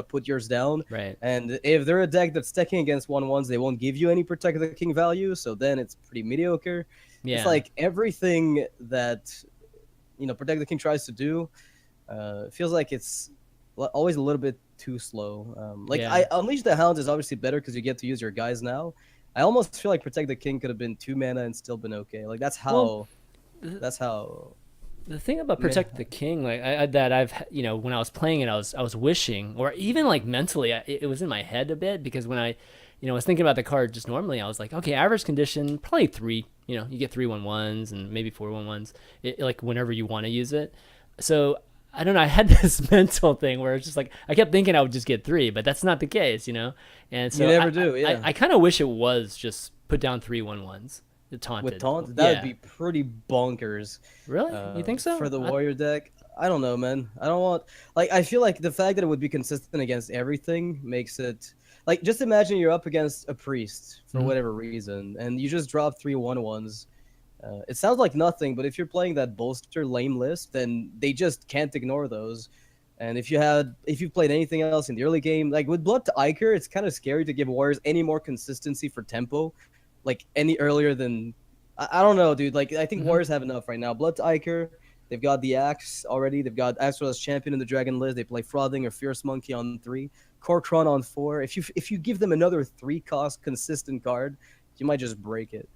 put yours down. Right. And if they're a deck that's teching against 1/1s, they won't give you any Protect the King value, so then it's pretty mediocre. Yeah. It's like everything that Protect the King tries to do feels like it's always a little bit too slow. I Unleash the Hounds is obviously better because you get to use your guys now. I almost feel like Protect the King could have been 2 mana and still been okay. Like that's how the thing about Protect the King, like that I've when I was playing it, I was wishing, or even like mentally, it was in my head a bit, because when I was thinking about the card just normally, I was like, okay, average condition, probably 3. You get 3/1/1s and maybe 4/1/1s, like whenever you want to use it. So I don't know. I had this mental thing where it's just like I kept thinking I would just get 3, but that's not the case, And so you never do. Yeah. I kind of wish it was just put down 3/1/1s. Taunted. With taunt, that would be pretty bonkers. Really? You think so? For the warrior deck, I don't know, man. I don't want like I feel like the fact that it would be consistent against everything makes it like just imagine you're up against a priest for whatever reason, and you just drop 3/1/1s. It sounds like nothing, but if you're playing that bolster lame list, then they just can't ignore those. And if you've played anything else in the early game, like with Blood to Iker, it's kind of scary to give Warriors any more consistency for tempo, like any earlier than I don't know, dude. Like I think Warriors have enough right now. Blood to Iker, they've got the Axe already. They've got Axe as champion in the Dragon list. They play Frothing or Fierce Monkey on 3, Korkron on 4. If you give them another 3-cost consistent card, you might just break it.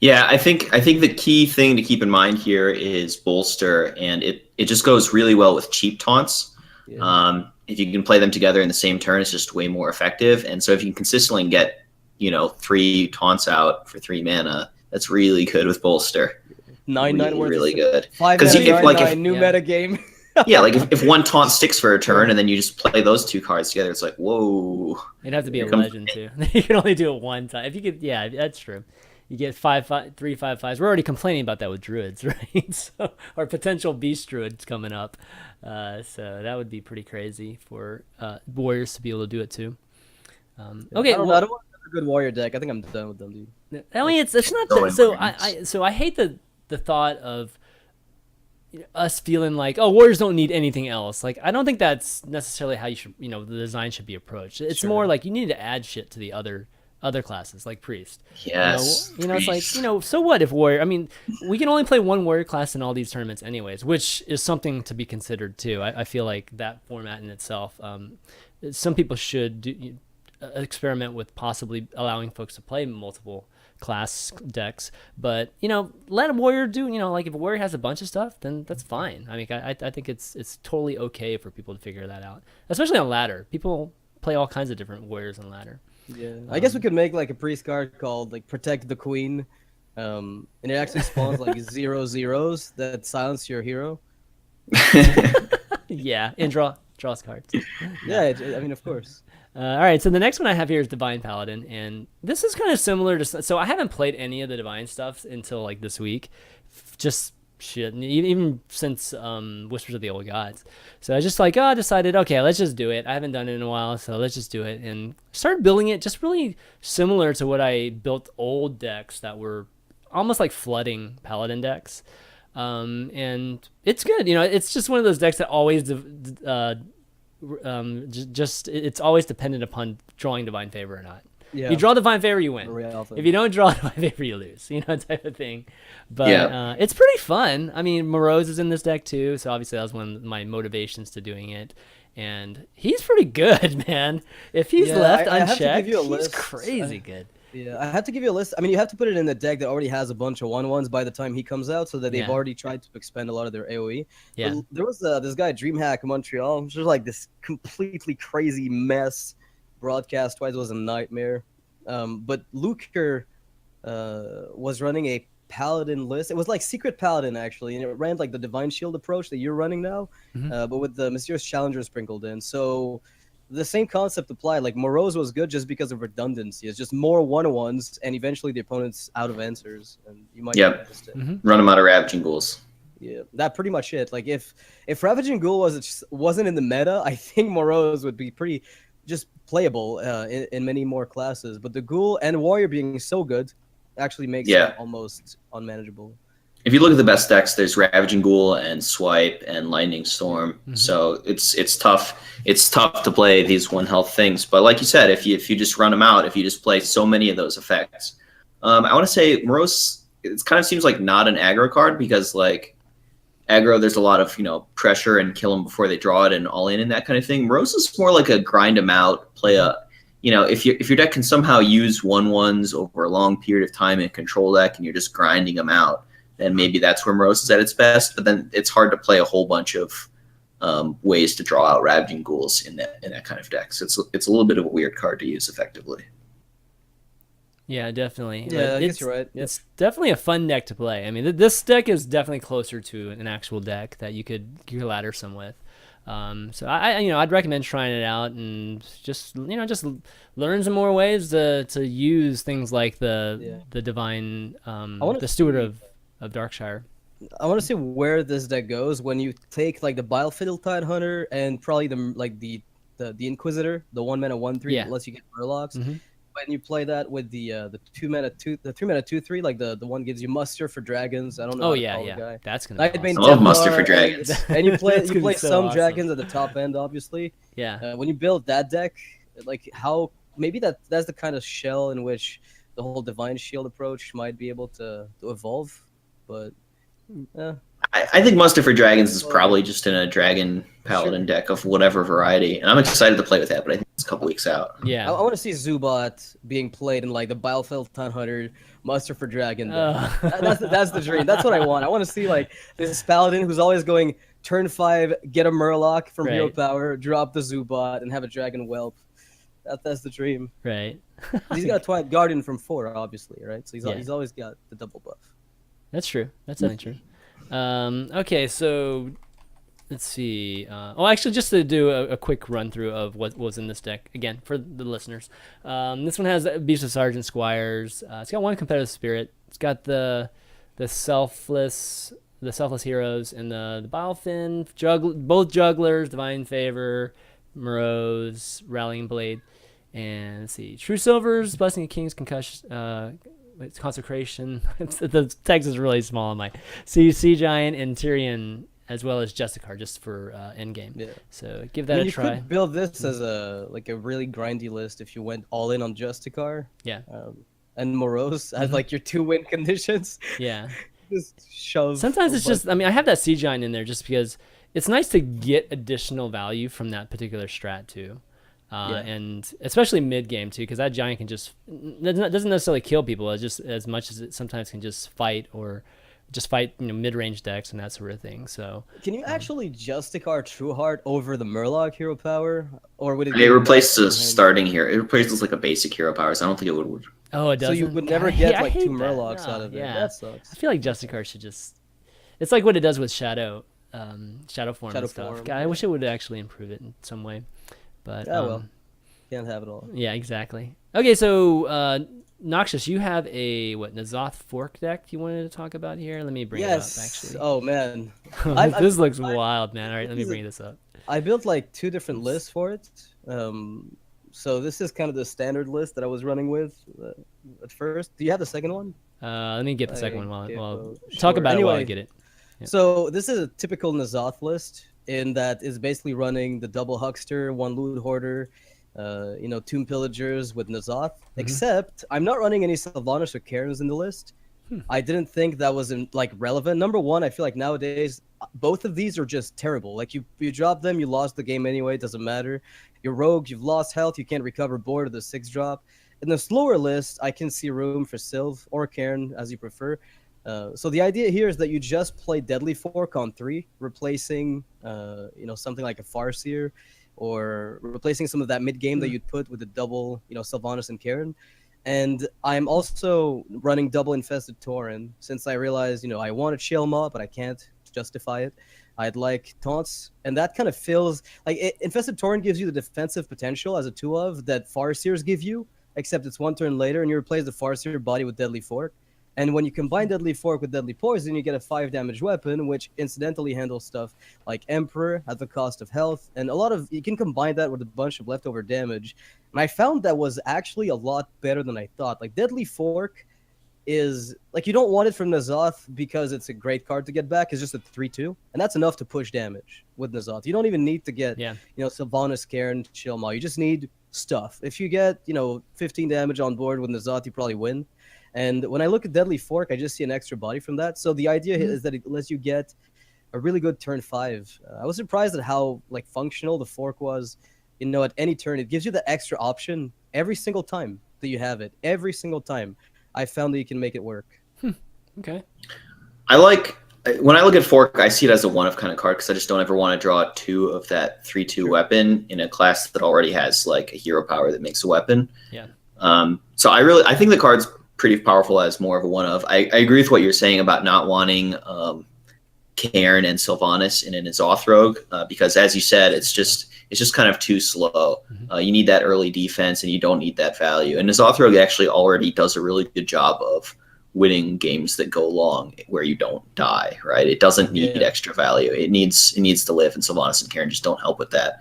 Yeah, I think the key thing to keep in mind here is bolster, and it just goes really well with cheap taunts. Yeah. If you can play them together in the same turn, it's just way more effective. And so if you can consistently get 3 taunts out for 3 mana, that's really good with bolster. 9/9 worth really good. 5 because if new meta game. Yeah, like if one taunt sticks for a turn and then you just play those 2 cards together, it's like, whoa. It'd have to be a legend too. You can only do it one time. If you could, yeah, that's true. You get 3/5/5s. We're already complaining about that with druids, right? So our potential beast druids coming up. So that would be pretty crazy for warriors to be able to do it too. Okay, I don't want a good warrior deck. I think I'm done with them, dude. I mean, it's not that, so I hate the thought of us feeling like, oh, warriors don't need anything else. Like, I don't think that's necessarily how you should, the design should be approached. It's more like you need to add shit to the other classes, like priest. Yes. It's like, so what if warrior? I mean, we can only play one warrior class in all these tournaments, anyways, which is something to be considered too. I feel like that format in itself, some people should experiment with possibly allowing folks to play multiple class decks, but let a warrior do, like if a warrior has a bunch of stuff, then that's fine. I mean, I think it's totally okay for people to figure that out, especially on ladder. People play all kinds of different warriors on ladder. Yeah, I guess we could make like a priest card called like Protect the Queen, and it actually spawns like 0/0s that silence your hero. Yeah, and draws cards. Yeah, I mean, of course. All right, so the next one I have here is Divine Paladin, and this is kind of similar to. So I haven't played any of the Divine stuff until like this week, just shit, even since Whispers of the Old Gods. So I just decided, okay, let's just do it. I haven't done it in a while, so let's just do it, and started building it just really similar to what I built old decks that were almost like flooding Paladin decks, and it's good. It's just one of those decks that always. It's always dependent upon drawing Divine Favor or not. Yeah. If you draw Divine Favor, you win. If you don't draw Divine Favor, you lose. Type of thing. But it's pretty fun. I mean, Morose is in this deck too, so obviously that was one of my motivations to doing it. And he's pretty good, man. If he's left unchecked, he's crazy good. Yeah, I have to give you a list. I mean, you have to put it in the deck that already has a bunch of 1/1s by the time he comes out, so that they've already tried to expend a lot of their AoE. Yeah. But there was this guy, DreamHack Montreal, which was like this completely crazy mess. Broadcast wise, was a nightmare. But Luker was running a Paladin list. It was like Secret Paladin, actually, and it ran like the Divine Shield approach that you're running now, but with the Mysterious Challenger sprinkled in. So the same concept applied. Like Morose was good just because of redundancy. It's just more 1/1s, and eventually the opponent's out of answers, and you might run them out of Ravaging Ghouls. Yeah, that pretty much it. Like if Ravaging Ghoul wasn't in the meta, I think Morose would be pretty just playable in many more classes. But the Ghoul and Warrior being so good actually makes it almost unmanageable. If you look at the best decks, there's Ravaging Ghoul and Swipe and Lightning Storm. So it's tough. It's tough to play these 1 health things. But like you said, if you just run them out, if you just play so many of those effects, I want to say Morose. It kind of seems like not an aggro card because like aggro, there's a lot of pressure and kill them before they draw it and all in and that kind of thing. Morose is more like a grind them out, play a. If your deck can somehow use 1/1s over a long period of time in a control deck and you're just grinding them out, then maybe that's where Morose is at its best. But then it's hard to play a whole bunch of ways to draw out Ravaging Ghouls in that kind of deck. So it's a little bit of a weird card to use effectively. Yeah, definitely. Yeah, I guess you're right. It's definitely a fun deck to play. I mean, this deck is definitely closer to an actual deck that you could ladder some with. So I'd recommend trying it out and just learn some more ways to use things like the divine the Steward of Darkshire. I want to see where this deck goes when you take like the Bile Tide Hunter and probably the Inquisitor, the 1-mana 1/3 Yeah. that lets you get Murlocs. Mm-hmm. When you play that with the 2-mana 3-mana 2/3, like the one gives you Muster for dragons. I don't know. Oh how to yeah, call the yeah. guy. That's gonna be Nightbane I love awesome. Muster for Templar, dragons. and you play That's gonna be so some awesome. dragons at the top end, obviously. Yeah. When you build that deck, like how maybe that's the kind of shell in which the whole Divine Shield approach might be able to evolve, but. I think Muster for Dragons is probably just in a Dragon Paladin deck of whatever variety, and I'm excited to play with that. But I think it's a couple weeks out. Yeah. I want to see Zubat being played in like the Bilefeldt Hunter Muster for Dragon deck. That's the dream. That's what I want. I want to see like this Paladin who's always going turn 5, get a Murloc from Hero Right. Power, drop the Zubat, and have a Dragon Whelp. That's the dream. Right. He's got a Twilight Guardian from 4, obviously, right? So Yeah. he's always got the double buff. That's true. That's definitely true. Okay, so let's see. Actually, just to do a quick run through of what was in this deck again for the listeners. This one has Beast of Sergeant Squires. It's got one competitive spirit. It's got the selfless heroes and the Bilefin, both jugglers, Divine Favor, Morose, Rallying Blade, and let's see, True Silvers, Blessing of Kings, Concussion. It's Consecration. The text is really small on my Sea Giant and Tyrion, as well as Justicar, just for endgame. Yeah. So give that a You try. could build this as a really grindy list if you went all in on Justicar. Yeah. And Morose as like your 2-win conditions. Yeah. Just shove. Sometimes it's just, I have that Sea Giant in there just because it's nice to get additional value from that particular strat too. And especially mid game too, because that giant can just doesn't necessarily kill people as much as it sometimes can just fight or just fight mid range decks and that sort of thing. So Can you actually Justicar Trueheart over the Murloc hero power, or would it? It replaces starting here. It replaces like a basic hero power, so I don't think it would. oh, it doesn't. So you would never God, get I like hate 2 that. Murlocs No, out of it. yeah. That sucks. I feel like Justicar should just. It's like what it does with Shadow Form Shadow and stuff. Form, God, I wish it would actually improve it in some way. But well, can't have it all. yeah, exactly. Okay, so Noxious, you have a N'Zoth fork deck you wanted to talk about here? Let me bring it up actually. Oh man, This looks wild, man. All right, let me bring this up. I built like 2 different lists for it. So this is kind of the standard list that I was running with at first. Do you have the second one? Let me get the second one while Sure. talk about it while I Anyway, get it. Yeah. So this is a typical N'Zoth list in that is basically running the double Huckster, 1 Loot Hoarder, Tomb Pillagers with N'Zoth. Except I'm not running any Sylvanas or Karens in the list. I didn't think that was relevant. Number one, I feel like nowadays both of these are just terrible. Like you drop them, you lost the game anyway. It doesn't matter. You're rogue, you've lost health, you can't recover board of the 6-drop. In the slower list, I can see room for Sylv or Karen as you prefer. So the idea here is that you just play Deadly Fork on 3, replacing something like a Farseer, or replacing some of that mid game that you'd put with the double Sylvanas and Karen. And I'm also running double Infested Tauren since I realized I want to chill Maw, but I can't justify it. I'd like taunts, and that kind of feels like Infested Tauren gives you the defensive potential as a 2-of that Farseers give you, except it's 1 turn later and you replace the Farseer body with Deadly Fork. And when you combine Deadly Fork with Deadly Poison, you get a 5 damage weapon, which incidentally handles stuff like Emperor at the cost of health. And you can combine that with a bunch of leftover damage. And I found that was actually a lot better than I thought. Like, Deadly Fork is, like, you don't want it from N'Zoth because it's a great card to get back. It's just a 3-2. And that's enough to push damage with N'Zoth. You don't even need to get, Sylvanas, Karen, Shilma. You just need stuff. If you get, 15 damage on board with N'Zoth, you probably win. And when I look at Deadly Fork, I just see an extra body from that. So the idea is that it lets you get a really good turn 5. I was surprised at how functional the fork was. At any turn, it gives you the extra option every single time that you have it. Every single time, I found that you can make it work. Okay. When I look at fork, I see it as a 1-of kind of card because I just don't ever want to draw 2 of that 3/2 weapon in a class that already has a hero power that makes a weapon. Yeah. So I think the card's pretty powerful as more of a 1-of. I agree with what you're saying about not wanting Cairn and Sylvanas in an N'Zoth rogue because, as you said, it's just kind of too slow. You need that early defense, and you don't need that value. And N'Zoth rogue actually already does a really good job of winning games that go long where you don't die, right? It doesn't need extra value. It needs to live, and Sylvanas and Karen just don't help with that.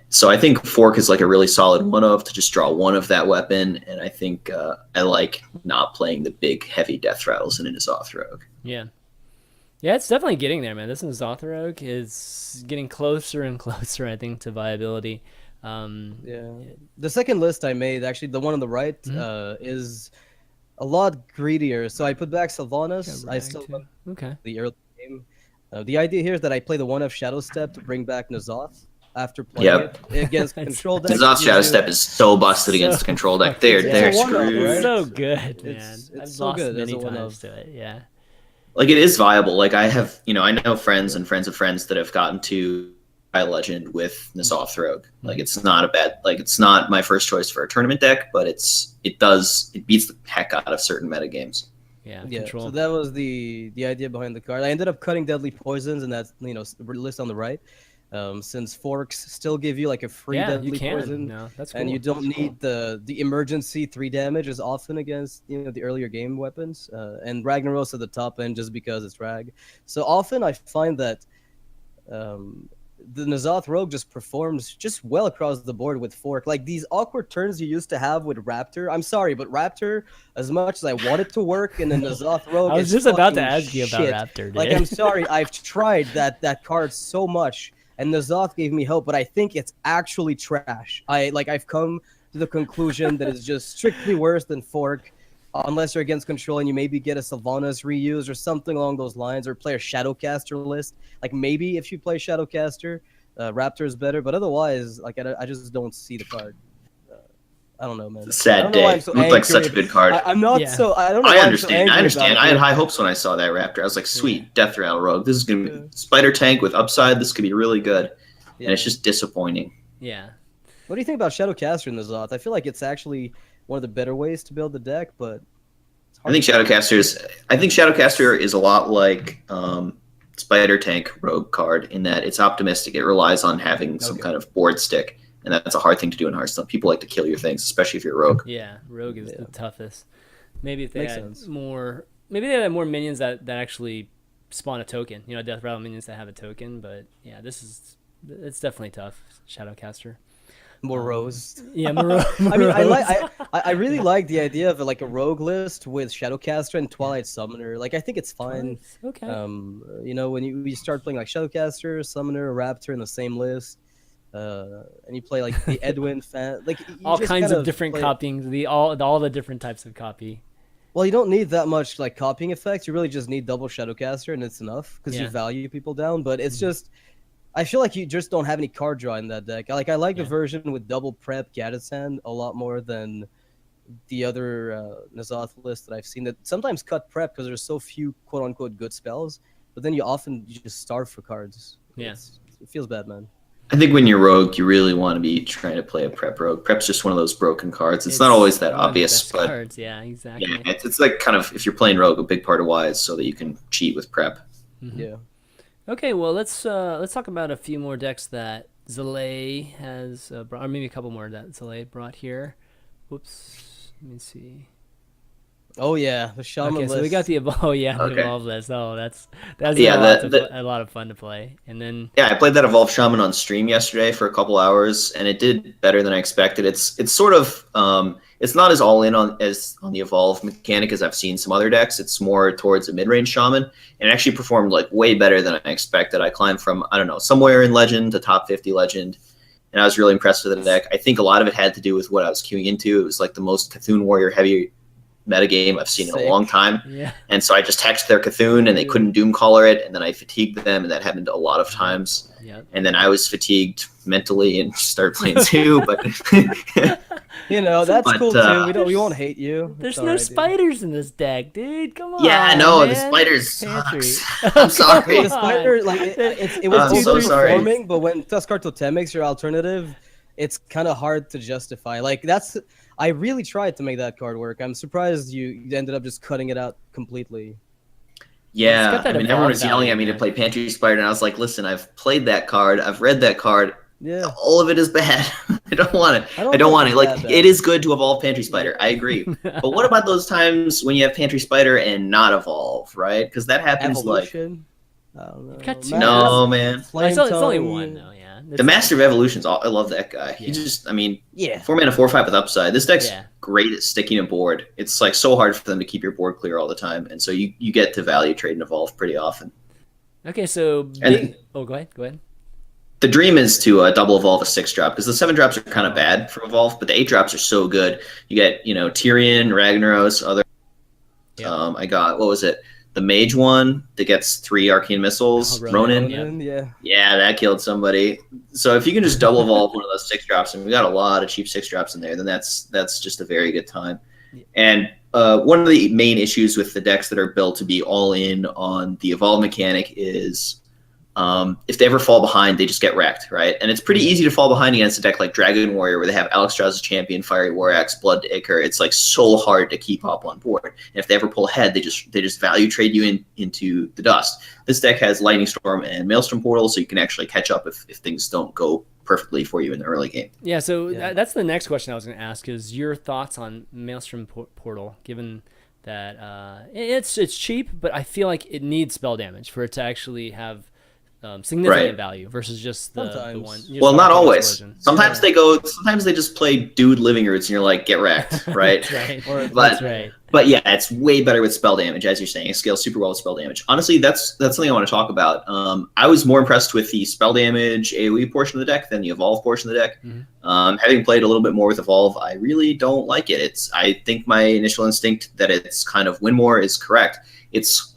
So I think Fork is like a really solid one of to just draw one of that weapon, and I think I like not playing the big heavy death rattles in a N'Zoth Rogue. Yeah. Yeah, it's definitely getting there, man. This N'Zoth Rogue is getting closer and closer, I think, to viability. The second list I made, actually the one on the right, is a lot greedier. So I put back Sylvanas. I still love the early game. The idea here is that I play the 1F Shadow Step to bring back N'Zoth after playing it against control deck. N'Zoth Shadow Step is so busted against the control deck. They're screwed. It's so good, man. It's so good many times to it, yeah. Like, it is viable. Like, I have, I know friends and friends of friends that have gotten to High Legend with N'Zoth Rogue. Like, it's not a bad, like, it's not my first choice for a tournament deck, but it beats the heck out of certain meta games. Yeah, So that was the idea behind the card. I ended up cutting Deadly Poisons, and that's, list on the right. Since Forks still give you like a free Deadly Poison, that's cool. And you don't need the emergency 3 damage as often against the earlier game weapons, and Ragnaros at the top end just because it's Rag. So often I find that the N'Zoth Rogue just performs just well across the board with Fork. Like these awkward turns you used to have with Raptor. I'm sorry, but Raptor, as much as I want it to work in the N'Zoth Rogue, I was just about to ask you about Raptor. Dude. Like, I'm sorry, I've tried that card so much. And N'Zoth gave me hope, but I think it's actually trash. I've come to the conclusion that it's just strictly worse than Fork, unless you're against control and you maybe get a Sylvanas reuse or something along those lines, or play a Shadowcaster list. Like maybe if you play Shadowcaster, Raptor is better, but otherwise, like I just don't see the card. I don't know, man. Sad day. So looked like such a good card. I'm not so. I don't know. I understand. I had high hopes when I saw that Raptor. I was like, sweet, Death Rattle Rogue. This is gonna be Spider Tank with upside. This could be really good, and it's just disappointing. Yeah. What do you think about Shadowcaster in the N'Zoth? I feel like it's actually one of the better ways to build the deck, but I think Shadowcaster is a lot like Spider Tank Rogue card in that it's optimistic. It relies on having some kind of board stick. And that's a hard thing to do in Hearthstone. People like to kill your things, especially if you're Rogue. Yeah, Rogue is the toughest. Maybe if they had more minions that actually spawn a token. Death Rattle minions that have a token. But yeah, it's definitely tough. Shadowcaster. Morose. Yeah, morose. I mean, I really like the idea of like a Rogue list with Shadowcaster and Twilight Summoner. Like, I think it's fine. Okay. When you start playing like Shadowcaster, Summoner, Raptor in the same list. And you play like the Edwin fan, like all kinds of different copying, all the different types of copy. Well, you don't need that much like copying effects. You really just need double Shadowcaster, and it's enough because you value people down. But it's just, I feel like you just don't have any card draw in that deck. Like I like the version with double prep Gaddisand a lot more than the other N'Zoth list that I've seen that sometimes cut prep because there's so few quote unquote good spells. But then you just starve for cards. Yeah, it feels bad, man. I think when you're Rogue, you really want to be trying to play a Prep Rogue. Prep's just one of those broken cards. It's not always that obvious, but cards. Yeah, exactly. Yeah, it's like kind of, if you're playing Rogue, a big part of why is so that you can cheat with Prep. Mm-hmm. Yeah. Okay, well let's talk about a few more decks that Zalae has brought, or maybe a couple more that Zalae brought here. Whoops, let me see. Oh yeah, the Shaman list. So we got the Evolve list. Oh, that's a lot of fun to play. And then I played that Evolve Shaman on stream yesterday for a couple hours, and it did better than I expected. It's sort of it's not as all in on the Evolve mechanic as I've seen some other decks. It's more towards a mid-range Shaman, and it actually performed like way better than I expected. I climbed from somewhere in Legend to top 50 Legend. And I was really impressed with the deck. I think a lot of it had to do with what I was queuing into. It was like the most Cthulhu Warrior heavy metagame I've seen in a long time. Yeah. And so I just hexed their Cthulhu and they couldn't Doomcaller it, and then I fatigued them, and that happened a lot of times. Yep. And then I was fatigued mentally and started playing too, but that's cool too. We won't hate you. There's no spiders in this deck, dude. Come on. Yeah, no, man. the spiders sucks. I'm sorry. The spider, it was so sorry. Performing, but when Tuskar Totem makes your alternative, it's kind of hard to justify. I really tried to make that card work. I'm surprised you ended up just cutting it out completely. Yeah, everyone was yelling at me to play Pantry Spider, and I was like, listen, I've played that card, I've read that card Yeah. all of it is bad. I don't want it. I don't I don't think want it. it's Like, that bad. it is good to evolve Pantry Spider. I agree. But what about those times when you have Pantry Spider and not evolve, right? Because that happens Evolution. I don't know. got two. No, man. It's Flame only tongue. one though. Yeah. The Master of Evolutions, I love that guy. He Yeah. just, I mean, Yeah. 4-mana 4/5 with upside. This deck's Yeah. great at sticking a board. It's like so hard for them to keep your board clear all the time, and so you get to value trade and evolve pretty often. Okay, so And- oh, go ahead. The dream is to double evolve a 6-drop, because the 7-drops are kind of bad for evolve, but the 8-drops are so good. You get, Tyrion, Ragnaros, other. Yeah. I got, what was it? The mage one that gets 3 arcane missiles. Oh, Ronin. Yeah. Yeah, that killed somebody. So if you can just double evolve one of those 6-drops, and we got a lot of cheap 6-drops in there, then that's just a very good time. Yeah. And one of the main issues with the decks that are built to be all in on the evolve mechanic is if they ever fall behind, they just get wrecked, right? And it's pretty easy to fall behind against a deck like Dragon Warrior, where they have Alexstrasza as champion, Fiery War Axe, Blood Ichor. It's like so hard to keep up on board. And if they ever pull ahead, they just value trade you into the dust. This deck has Lightning Storm and Maelstrom Portal, so you can actually catch up if things don't go perfectly for you in the early game. Yeah, so that's the next question I was going to ask, is your thoughts on Maelstrom Portal, given that it's cheap, but I feel like it needs spell damage for it to actually have significant value versus just the one. Well, not always. Version. Sometimes they just play Dude Living Roots, and you're like, get wrecked, right? That's right. That's right. But yeah, it's way better with spell damage, as you're saying. It scales super well with spell damage. Honestly, that's something I want to talk about. I was more impressed with the spell damage AoE portion of the deck than the evolve portion of the deck. Mm-hmm. Having played a little bit more with evolve, I really don't like it. I think my initial instinct that it's kind of win more is correct. It's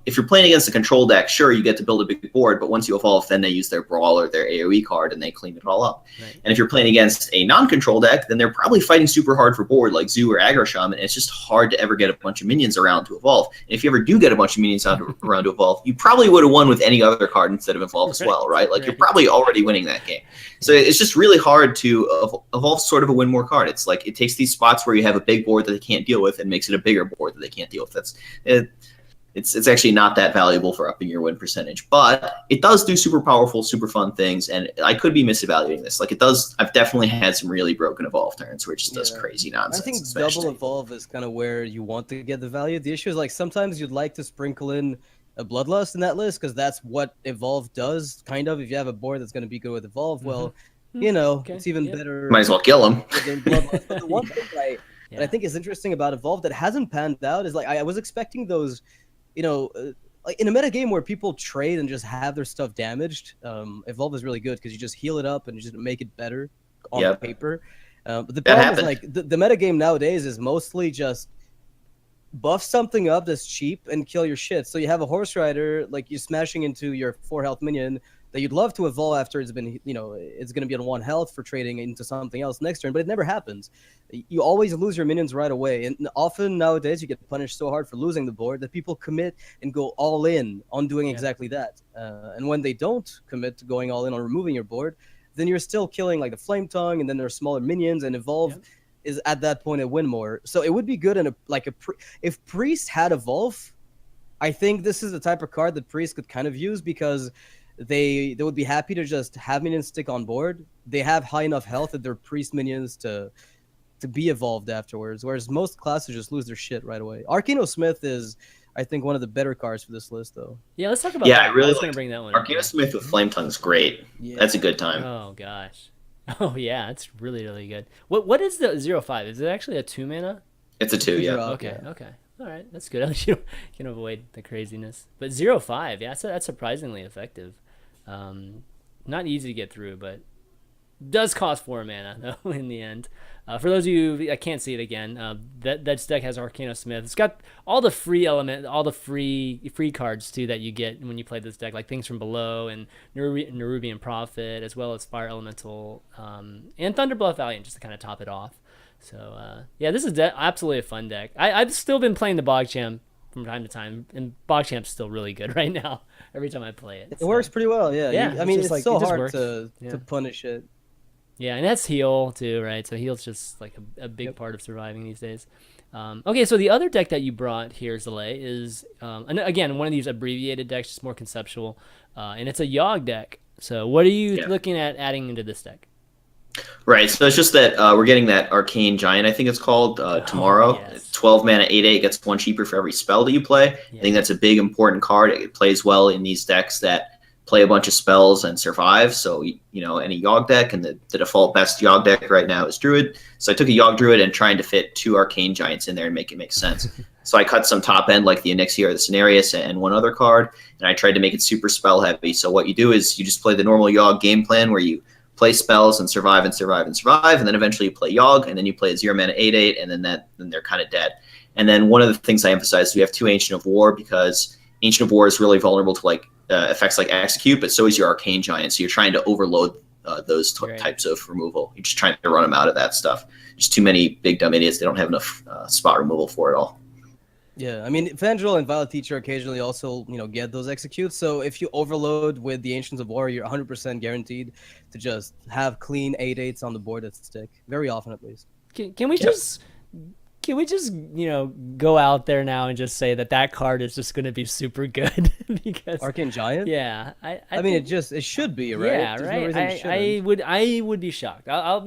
if you're playing against a control deck, sure, you get to build a big board, but once you evolve, then they use their Brawl or their AoE card and they clean it all up. Right. And if you're playing against a non-control deck, then they're probably fighting super hard for board, like Zoo or Aggro Shaman, and it's just hard to ever get a bunch of minions around to evolve. And if you ever do get a bunch of minions around to evolve, you probably would have won with any other card instead of evolve as well, right? Like, you're probably already winning that game. So it's just really hard to evolve sort of a win more card. It's like it takes these spots where you have a big board that they can't deal with and makes it a bigger board that they can't deal with. It's actually not that valuable for upping your win percentage, but it does do super powerful, super fun things, and I could be misevaluating this. Like, it does. I've definitely had some really broken evolve turns where it just does crazy nonsense. I think especially. double evolve is kind of where you want to get the value. The issue is, like, sometimes you'd like to sprinkle in a Bloodlust in that list because that's what evolve does, kind of. If you have a board that's going to be good with evolve, well, it's even better. Might as well kill him. Than Bloodlust. But the one thing that I think is interesting about evolve that hasn't panned out is, like, I was expecting those. Like in a meta game where people trade and just have their stuff damaged, evolve is really good because you just heal it up and you just make it better on paper. But the problem is, like, the meta game nowadays is mostly just buff something up that's cheap and kill your shit. So you have a horse rider, like, you're smashing into your 4 health minion that you'd love to evolve after it's been, it's going to be on 1 health for trading into something else next turn, but it never happens. You always lose your minions right away. And often nowadays you get punished so hard for losing the board that people commit and go all in on doing exactly that. And when they don't commit to going all in on removing your board, then you're still killing, like, the Flame Tongue, and then there are smaller minions, and evolve is at that point a win more. So it would be good in if Priest had evolve, I think this is the type of card that Priest could kind of use because they would be happy to just have minions stick on board. They have high enough health that they're Priest minions to be evolved afterwards, whereas most classes just lose their shit right away. Arcano Smith is, I think, one of the better cards for this list, though. Yeah, let's talk about that. I really was going to bring that one. Arcano Smith with Flame Tongue is great. Yeah. That's a good time. Oh, gosh. Oh, yeah, it's really, really good. What is the 0/5? Is it actually a 2 mana? It's a 2, yeah. Okay. All right, that's good. At least you can avoid the craziness. But 0/5, yeah, that's surprisingly effective. Not easy to get through, but does cost 4 mana though in the end. For those of you, I can't see it again. That deck has Arcano Smith. It's got all the free free cards too that you get when you play this deck, like Things from Below and Nerubian Prophet, as well as Fire Elemental and Thunderbluff Valiant, just to kind of top it off. So yeah, this is absolutely a fun deck. I've still been playing the Bogchamp from time to time, and Bogchamp's still really good right now. Every time I play it, it works pretty well. Yeah. I mean, it's so hard to punish it. Yeah, and that's heal too, right? So heal's just like a big part of surviving these days. Okay, so the other deck that you brought here, Zalae, is and again one of these abbreviated decks, just more conceptual, and it's a Yogg deck. So what are you looking at adding into this deck? Right, so it's just that we're getting that Arcane Giant, I think it's called, tomorrow. Yes. 12 mana, 8/8 gets one cheaper for every spell that you play. I think that's a big important card. It plays well in these decks that play a bunch of spells and survive. So, any Yogg deck, and the default best Yogg deck right now is Druid. So I took a Yogg Druid and trying to fit 2 Arcane Giants in there and make it make sense. So I cut some top end like the Onyxia or the Cenarius and one other card, and I tried to make it super spell heavy. So what you do is you just play the normal Yogg game plan where you play spells and survive and survive and survive, and then eventually you play Yogg, and then you play a 0 mana 8/8, and then they're kind of dead. And then one of the things I emphasized, we have 2 Ancient of War, because Ancient of War is really vulnerable to effects like Execute, but so is your Arcane Giant. So you're trying to overload those types of removal. You're just trying to run them out of that stuff. Just too many big dumb idiots. They don't have enough spot removal for it all. Yeah, I mean, Fandral and Violet Teacher occasionally also, get those executes. So if you overload with the Ancients of War, you're 100% guaranteed to just have clean 8/8s on the board that stick. Very often, at least. Can we just go out there now and just say that card is just going to be super good? Because Arcane Giant? Yeah, I mean, it should be, right? Yeah, There's right. No I would be shocked. I'll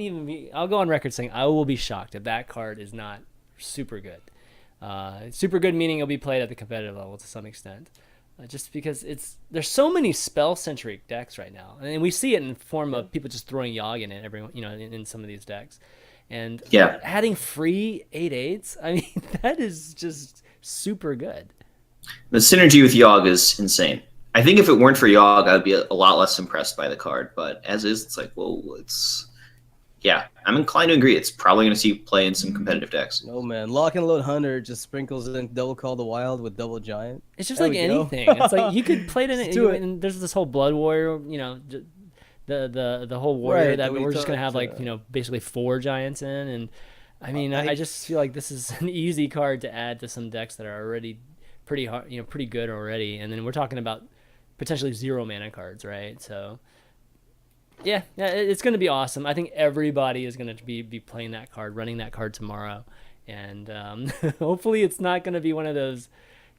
go on record saying I will be shocked if that card is not super good. Super good meaning it'll be played at the competitive level to some extent, just because there's so many spell centric decks right now, and we see it in form of people just throwing Yogg in it. Everyone, in some of these decks, and adding free 8/8s. I mean, that is just super good. The synergy with Yogg is insane. I think if it weren't for Yogg, I'd be a lot less impressed by the card. But as is, it's like, well, yeah, I'm inclined to agree. It's probably going to see play in some competitive decks. Oh man, Lock and Load Hunter just sprinkles in Double Call the Wild with Double Giant. It's just like anything. It's like you could play it and there's this whole Blood Warrior, the whole warrior that we're just gonna have basically 4 giants in, and I mean I just feel like this is an easy card to add to some decks that are already pretty hard, pretty good already, and then we're talking about potentially 0 mana cards, right? So. Yeah, it's going to be awesome. I think everybody is going to be playing that card, running that card tomorrow, and hopefully it's not going to be one of those,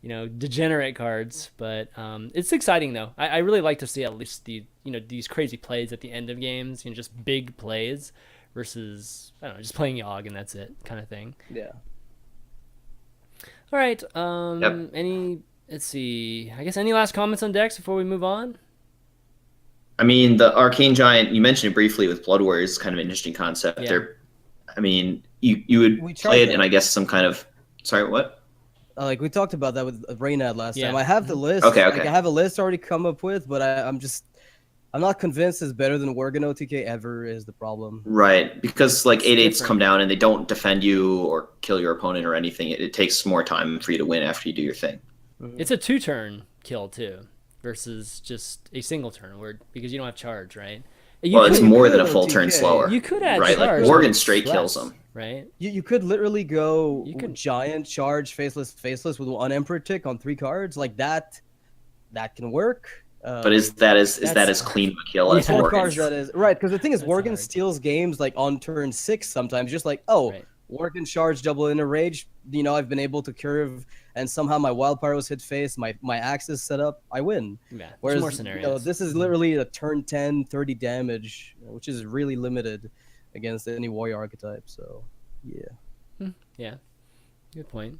degenerate cards. But it's exciting though. I really like to see at least these crazy plays at the end of games, just big plays versus I don't know, just playing Yogg and that's it kind of thing. Yeah. All right. Let's see. I guess any last comments on decks before we move on? I mean, the Arcane Giant, you mentioned it briefly with Blood Warriors, is kind of an interesting concept. Yeah. You would play it in, I guess, some kind of... Sorry, what? We talked about that with Reynad last Yeah. time. I have the list. Okay. I have a list already come up with, but I'm not convinced it's better than Worgen OTK ever is the problem. Right, because 8/8s different. come down and they don't defend you or kill your opponent or anything. It takes more time for you to win after you do your thing. It's a 2-turn kill too, versus just a single turn because you don't have charge, right? It's more than a full TK. turn slower. You could add right, charge. Worgen straight less, kills them. right? You could literally go You could- Giant, Charge, Faceless with one Emperor tick on 3 cards like that. That can work. But is that as clean of a kill as 4 Worgen's? cards that is right, because the thing is, That's Worgen hard. steals games on turn 6 sometimes. Just Right. Worgen charge, double in a rage. I've been able to curve, and somehow my Wild Pyros hit face. My axe is set up. I win. Yeah. There's Whereas more scenarios. this is literally a turn 10, 30 damage, which is really limited against any warrior archetype. So yeah. Yeah. Good point.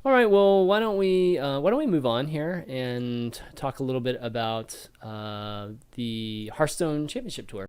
All right. Well, why don't we move on here and talk a little bit about the Hearthstone Championship Tour?